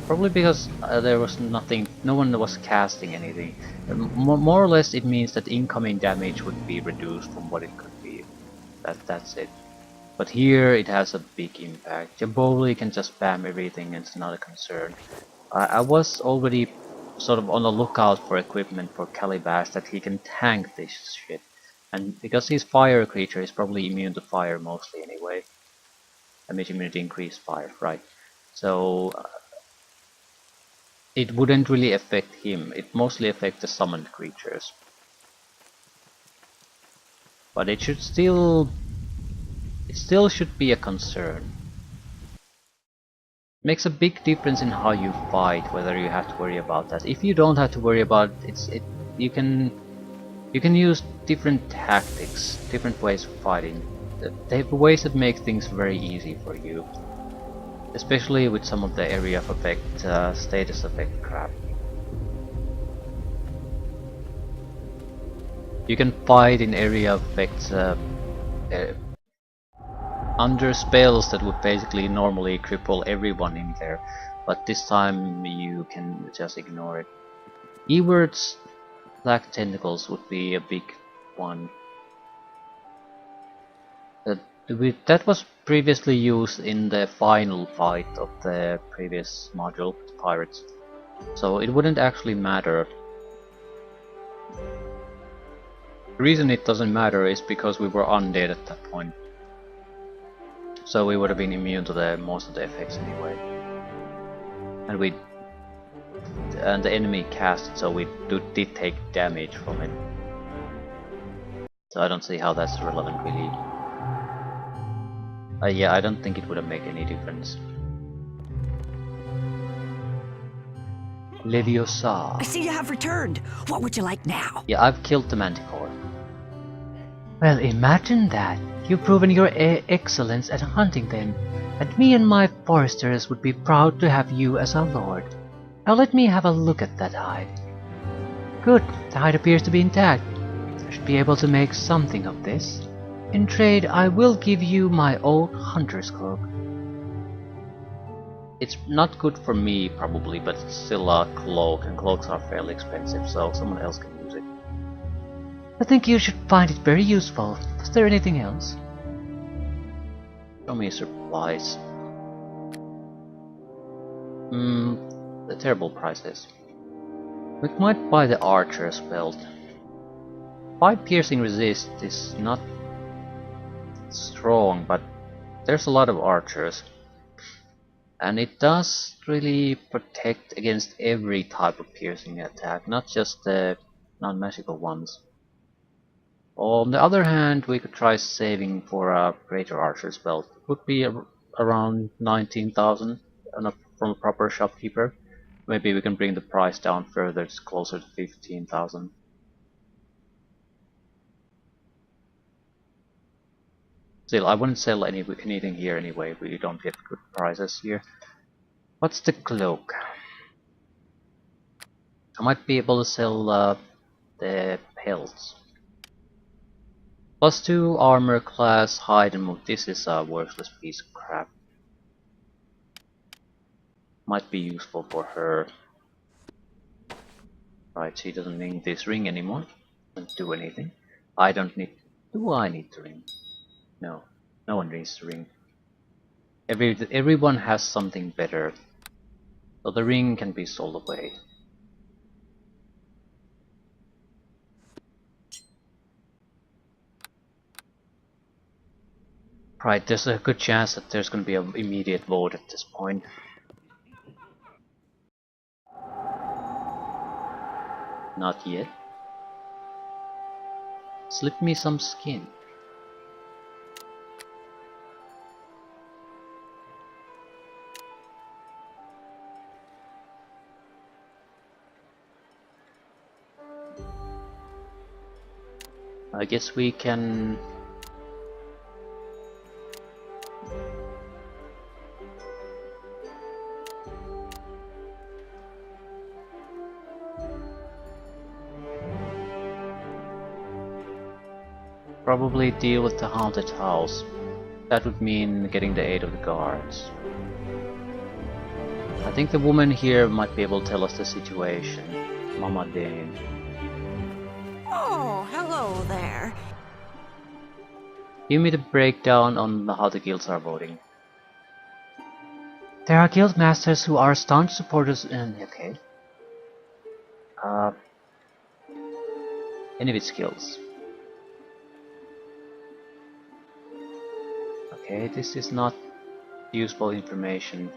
Probably because there was nothing, no one was casting anything. More or less it means that incoming damage would be reduced from what it could be. That's it. But here it has a big impact. Jaboli can just spam everything and it's not a concern. I was already sort of on the lookout for equipment for Calibash that he can tank this shit. And because he's fire creature, he's probably immune to fire mostly anyway. Damage immunity increased fire, right. So it wouldn't really affect him. It mostly affects the summoned creatures. But it still should be a concern. Makes a big difference in how you fight, whether you have to worry about that. If you don't have to worry about it, you can use different tactics, different ways of fighting. They have ways that make things very easy for you, especially with some of the area of effect, status effect crap. You can fight in area effects under spells that would basically normally cripple everyone in there, but this time you can just ignore it. Ewert's black tentacles would be a big one. That was previously used in the final fight of the previous module, the pirates, so it wouldn't actually matter. The reason it doesn't matter is because we were undead at that point. So we would have been immune to most of the effects anyway. And the enemy cast it, so we did take damage from it. So I don't see how that's relevant really. Yeah, I don't think it would have made any difference. Leviosa. I see you have returned. What would you like now? Yeah, I've killed the manticore. Well, imagine that. You've proven your excellence at hunting them, and me and my foresters would be proud to have you as our lord. Now let me have a look at that hide. Good, the hide appears to be intact. I should be able to make something of this. In trade, I will give you my old hunter's cloak. It's not good for me, probably, but it's still a cloak, and cloaks are fairly expensive, so someone else can use it. I think you should find it very useful. Is there anything else? Show me supplies. The terrible prices. We might buy the archer's belt. 5 piercing resist is not strong, but there's a lot of archers. And it does really protect against every type of piercing attack, not just the non-magical ones. On the other hand, we could try saving for a greater archer's belt. It would be around 19,000 from a proper shopkeeper. Maybe we can bring the price down further, it's closer to 15,000. Still, I wouldn't sell anything here anyway, we don't get good prices here. What's the cloak? I might be able to sell the pelts. +2 armor class, hide and move. This is a worthless piece of crap. Might be useful for her. Right, she doesn't need this ring anymore. Doesn't do anything. I don't need... Do I need the ring? No. No one needs the ring. Everyone has something better. So the ring can be sold away. Right, there's a good chance that there's going to be an immediate vote at this point. Not yet. Slip me some skin. I guess we can... probably deal with the haunted house. That would mean getting the aid of the guards. I think the woman here might be able to tell us the situation. Mama Dane. Oh, hello there. Give me the breakdown on how the guilds are voting. There are guild masters who are staunch supporters and okay. Any of its skills. Okay, this is not useful information.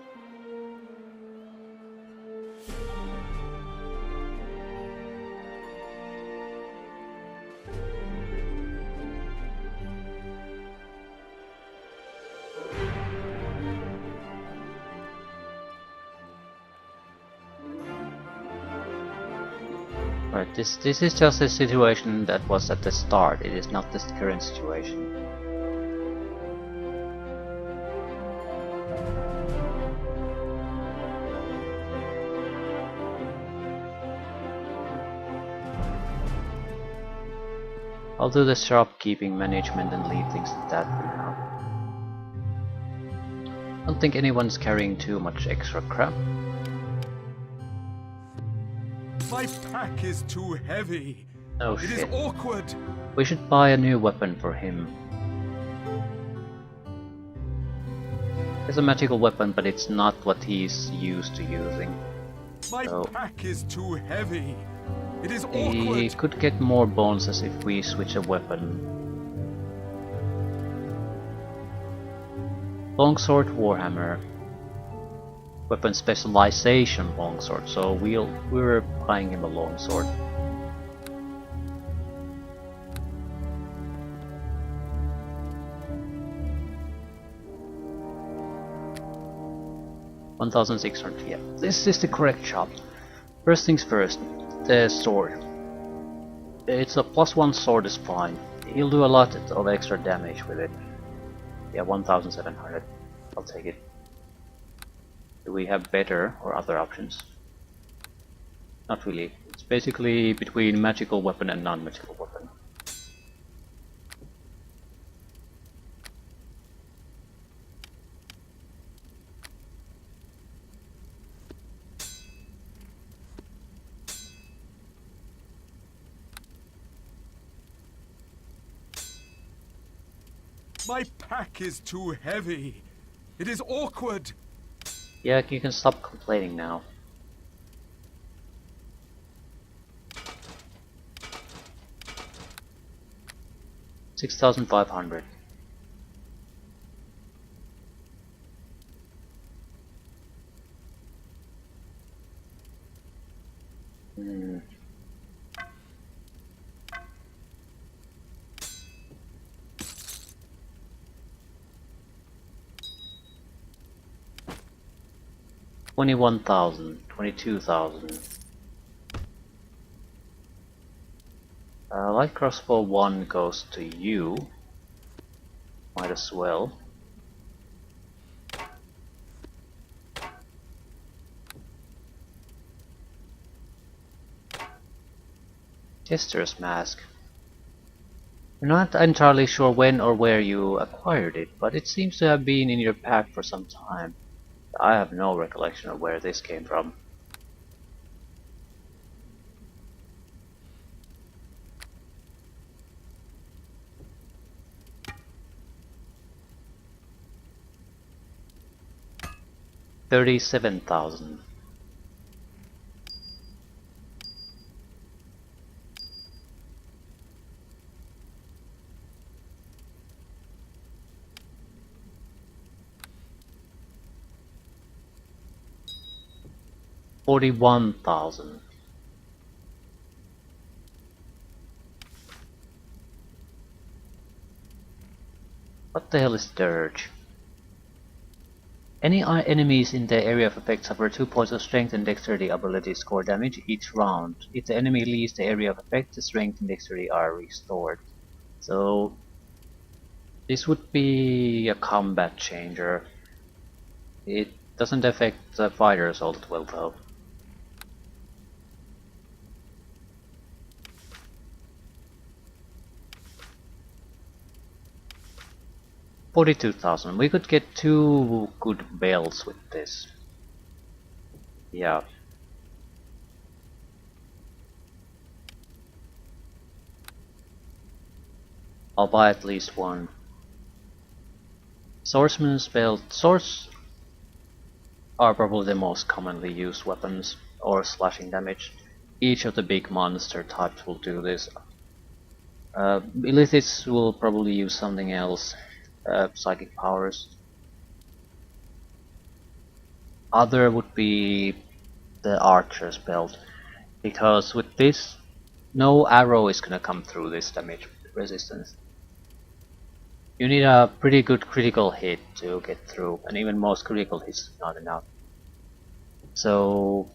Right, this is just a situation that was at the start, it is not the current situation. I'll do the shopkeeping management and leave things to that for now. Don't think anyone's carrying too much extra crap. My pack is too heavy. Oh It is shit. awkward. We should buy a new weapon for him. It's a magical weapon, but it's not what he's used to using. My So pack is too heavy. It is he awkward. could get more bonuses if we switch a weapon. Longsword Warhammer. Weapon specialization longsword, so we're buying him a longsword. $1,600, yeah. This is the correct shop. First things first, the sword. It's a +1 sword is fine. He'll do a lot of extra damage with it. Yeah, 1,700. I'll take it. Do we have better or other options? Not really. It's basically between magical weapon and non-magical weapon. My pack is too heavy. It is awkward. Yeah, you can stop complaining now. $6,500. Hmm. $21,000, $22,000. Light crossbow 1 goes to you. Might as well. Jester's mask. I'm not entirely sure when or where you acquired it, but it seems to have been in your pack for some time. I have no recollection of where this came from. $37,000. $41,000. What the hell is Dirge? Any enemies in the area of effect suffer 2 points of strength and dexterity ability score damage each round. If the enemy leaves the area of effect, the strength and dexterity are restored. So this would be a combat changer. It doesn't affect the fighters all that well though. $42,000. We could get 2 good belts with this. Yeah. I'll buy at least 1. Swordsman's belt. Swords are probably the most commonly used weapons or slashing damage. Each of the big monster types will do this. Illithids will probably use something else. Psychic powers. Other would be the archer's belt, because with this, no arrow is gonna come through this damage resistance. You need a pretty good critical hit to get through, and even most critical hits is not enough. So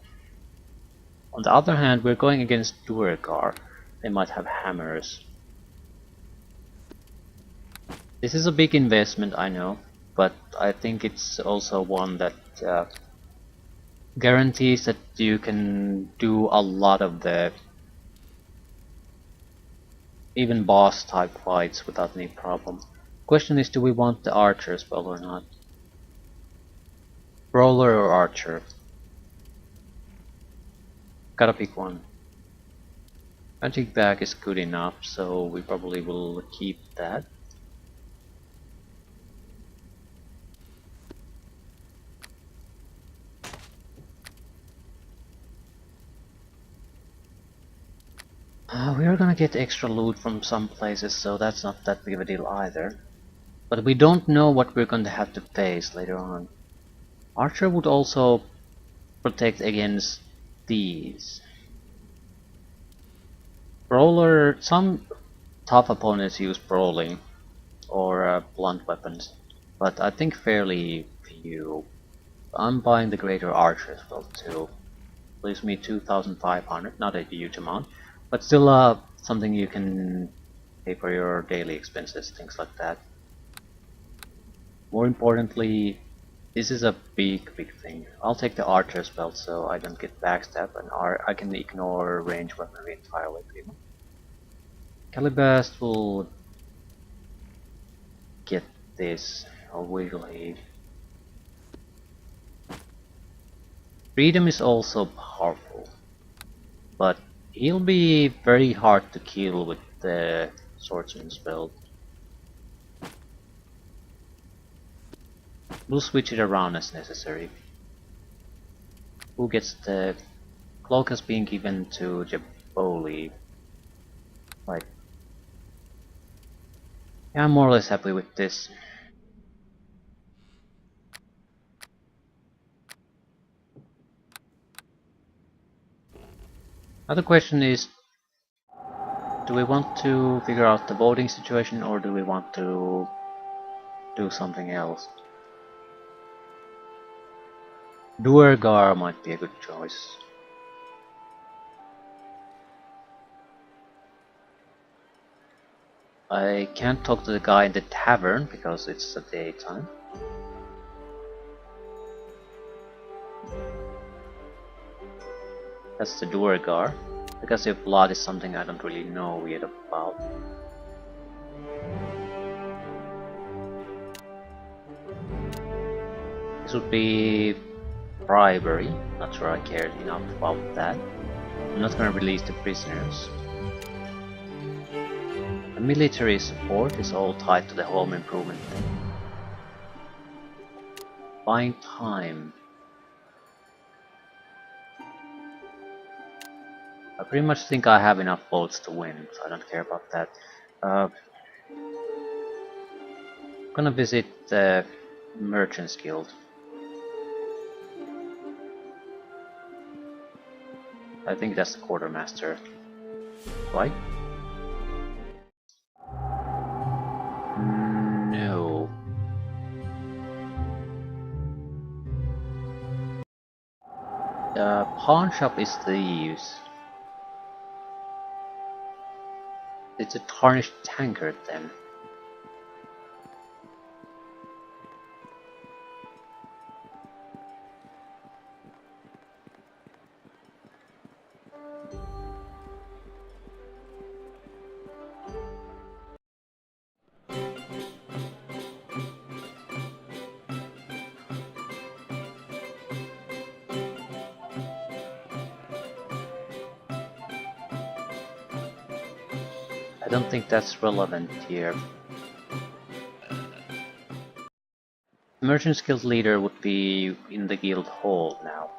On the other hand, we're going against Duergar. They might have hammers. This is a big investment, I know, but I think it's also one that guarantees that you can do a lot of the even boss type fights without any problem. Question is, do we want the archer spell or not? Brawler or archer? Gotta pick one. Magic bag is good enough, so we probably will keep that. We are gonna get extra loot from some places, so that's not that big of a deal either. But we don't know what we're going to have to face later on. Archer would also protect against these. Brawler, some tough opponents use brawling or blunt weapons, but I think fairly few. I'm buying the greater archer as well too. Leaves me 2,500, not a huge amount, but still something you can pay for your daily expenses, things like that. More importantly, this is a big thing. I'll take the archer spell so I don't get backstab, and I can ignore range weaponry entirely. Calibast will get this, or will he? Freedom is also powerful, but he'll be very hard to kill with the swordsman spell. We'll switch it around as necessary. Who gets the cloak has been given to Jaboli. Like, yeah, I'm more or less happy with this. Now the question is, do we want to figure out the voting situation or do we want to do something else? Duergar might be a good choice. I can't talk to the guy in the tavern because it's the daytime. That's the Duergar. Because if blood is something I don't really know yet about. This would be bribery. Not sure I cared enough about that. I'm not gonna release the prisoners. The military support is all tied to the home improvement thing. Buying time. I pretty much think I have enough votes to win, so I don't care about that. Gonna visit the Merchants Guild. I think that's the quartermaster, right? No. The pawn shop is thieves. It's a tarnished tankard then. I don't think that's relevant here. The Merchants Guild leader would be in the guild hall now.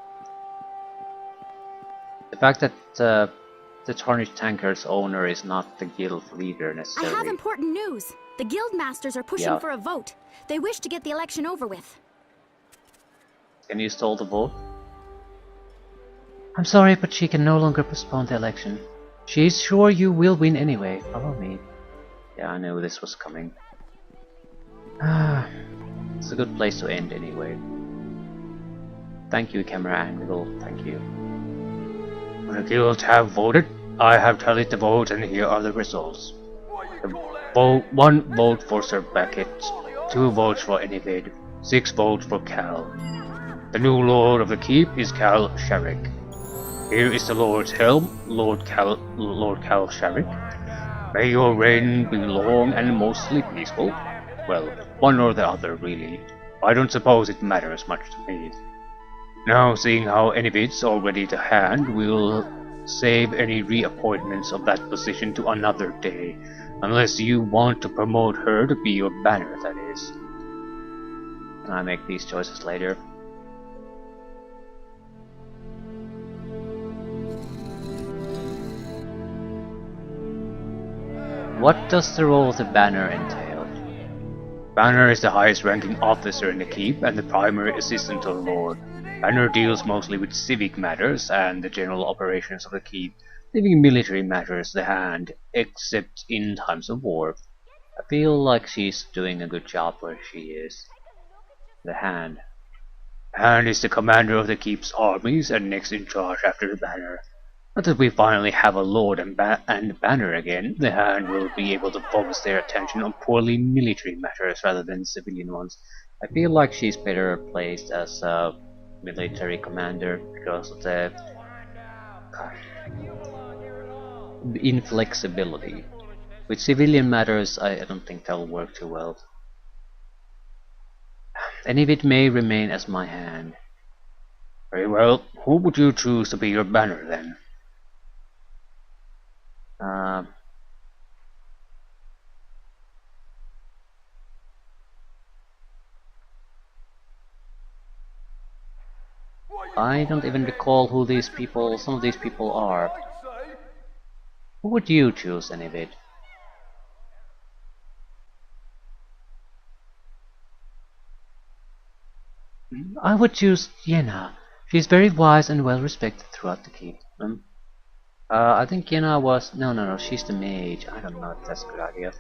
The fact that the Tarnished Tankard's owner is not the guild leader necessarily. I have important news. The guild masters are pushing for a vote. They wish to get the election over with. Can you stall the vote? I'm sorry, but she can no longer postpone the election. She is sure you will win anyway. Follow me. Yeah, I knew this was coming. It's a good place to end anyway. Thank you, camera angle. Thank you. The guild have voted. I have tallied the votes, and here are the results. One vote for Sir Beckett, 2 votes for Enivid, 6 votes for Cal. The new lord of the keep is Cal Sharrick. Here is the lord's helm, Lord Cal Sharrick. May your reign be long and mostly peaceful. Well, one or the other, really. I don't suppose it matters much to me. Now, seeing how Enivid's already to hand, we'll save any reappointments of that position to another day. Unless you want to promote her to be your banner, that is. I make these choices later. What does the role of the banner entail? Banner is the highest ranking officer in the keep and the primary assistant to the lord. Banner deals mostly with civic matters and the general operations of the keep, leaving military matters the hand, except in times of war. I feel like she's doing a good job where she is. The hand. Hand is the commander of the keep's armies and next in charge after the banner. Now that we finally have a lord and banner again, the hand will be able to focus their attention on purely military matters rather than civilian ones. I feel like she's better placed as a military commander because of the inflexibility. With civilian matters, I don't think that'll work too well. And if it may remain as my hand. Very well, who would you choose to be your banner then? I don't even recall who some of these people are. Who would you choose, Enivid? I would choose Yenna. She's very wise and well respected throughout the keep. I think Yenna was... No, she's the mage. I don't know if that's a good idea.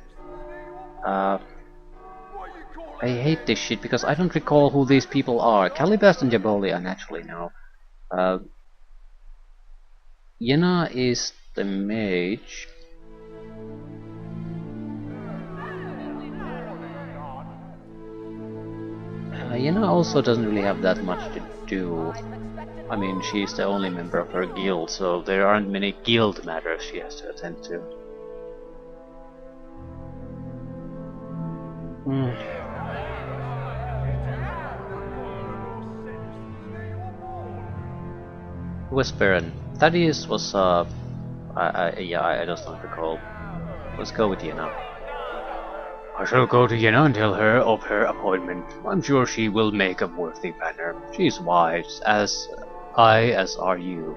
I hate this shit because I don't recall who these people are. Calibast and Jaboli I naturally know. Yenna is the mage. Yenna also doesn't really have that much to do. I mean, she's the only member of her guild, so there aren't many guild matters she has to attend to. Who was Baron? Thaddeus was, I just don't recall. Let's go with Yenna. I shall go to Yenna and tell her of her appointment. I'm sure she will make a worthy banner. She is wise, as are you.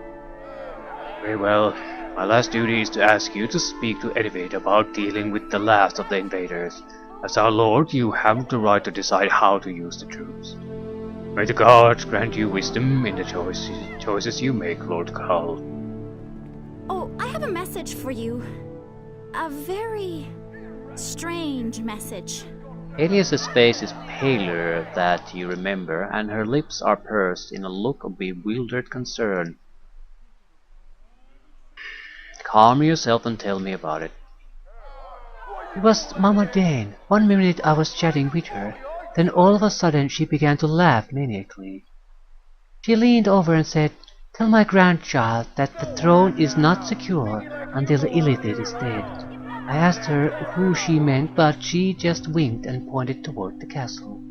Very well. My last duty is to ask you to speak to Enivid about dealing with the last of the invaders. As our lord, you have the right to decide how to use the troops. May the gods grant you wisdom in the choices you make, Lord Kull. Oh, I have a message for you. A very strange message. Alias's face is paler that you remember, and her lips are pursed in a look of bewildered concern. Calm yourself and tell me about it. It was Mama Dane. One minute I was chatting with her, then all of a sudden she began to laugh maniacally. She leaned over and said, "Tell my grandchild that the throne is not secure until the Illithid is dead." I asked her who she meant, but she just winked and pointed toward the castle.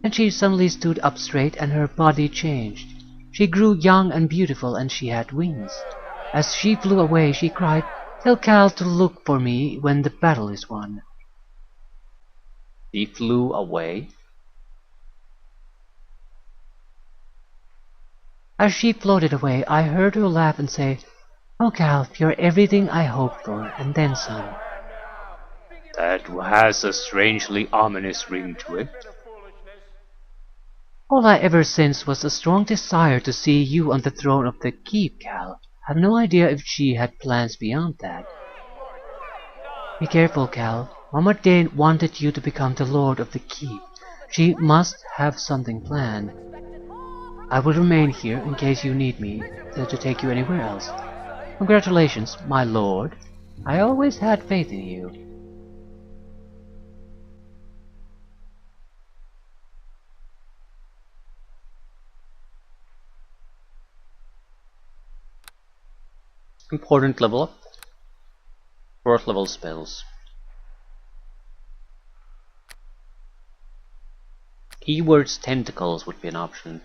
Then she suddenly stood up straight and her body changed. She grew young and beautiful and she had wings. As she flew away, she cried, "Tell Cal to look for me when the battle is won." She flew away? As she floated away, I heard her laugh and say, "Oh, Cal, you're everything I hoped for, and then some." That has a strangely ominous ring to it. All I ever sensed was a strong desire to see you on the throne of the keep, Cal. I have no idea if she had plans beyond that. Be careful, Cal. Mama Dane wanted you to become the lord of the keep. She must have something planned. I will remain here in case you need me to take you anywhere else. Congratulations, my lord. I always had faith in you. Important level up. 4th level spells. Keywords tentacles would be an option.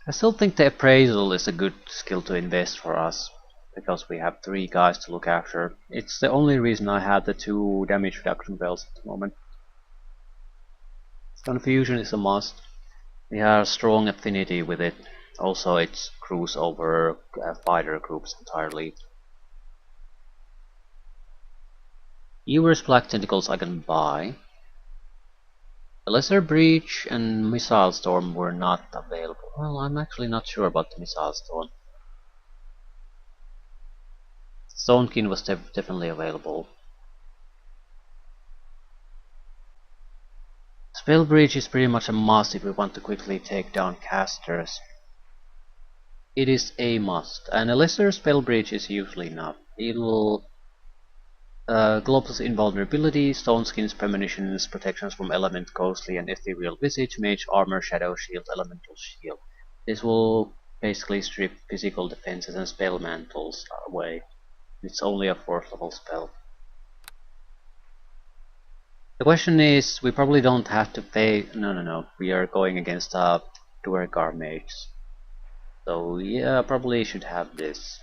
I still think the appraisal is a good skill to invest for us, because we have 3 guys to look after. It's the only reason I have the 2 damage reduction bells at the moment. Confusion is a must. We have a strong affinity with it. Also, it screws over fighter groups entirely. Ewer's Black Tentacles I can buy. The Lesser Breach and Missile Storm were not available. Well, I'm actually not sure about the Missile Storm. Stonekin was definitely available. Spell Breach is pretty much a must if we want to quickly take down casters. It is a must, and a lesser Spell Breach is usually enough. It will Global's invulnerability, Stone Skin's premonitions, protections from element, ghostly and ethereal visage, mage armor, shadow shield, elemental shield. This will basically strip physical defenses and spell mantles away. It's only a 4th level spell. The question is, we probably don't have to pay. No. We are going against a Duergar mage. So yeah, probably should have this.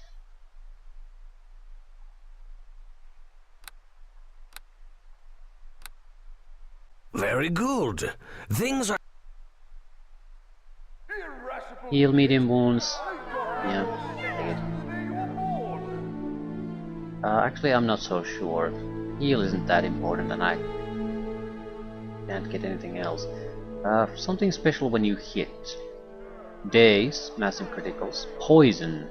Very good. Things are... Heal medium wounds. Yeah, take it. Actually, I'm not so sure. Heal isn't that important, and I can't get anything else. Something special when you hit. Daze, massive criticals. Poison.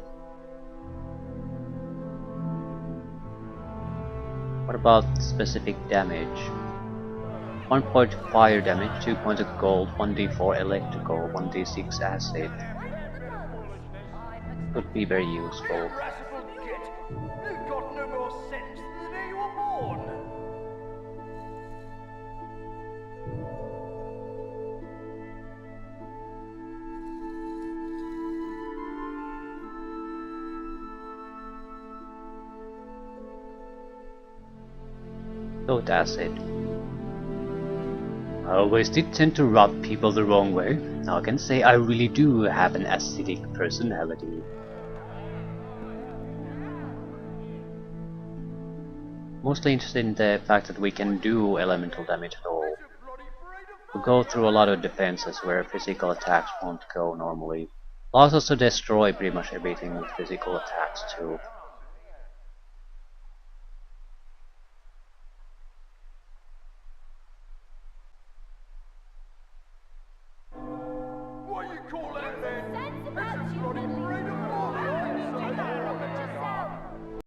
What about specific damage? 1 point fire damage, 2 points of gold, 1d4 electrical, 1d6 acid. Could be very useful. Goat acid. I always did tend to rub people the wrong way. Now I can say I really do have an acidic personality. Mostly interested in the fact that we can do elemental damage at all. We go through a lot of defenses where physical attacks won't go normally. Allows us to destroy pretty much everything with physical attacks too.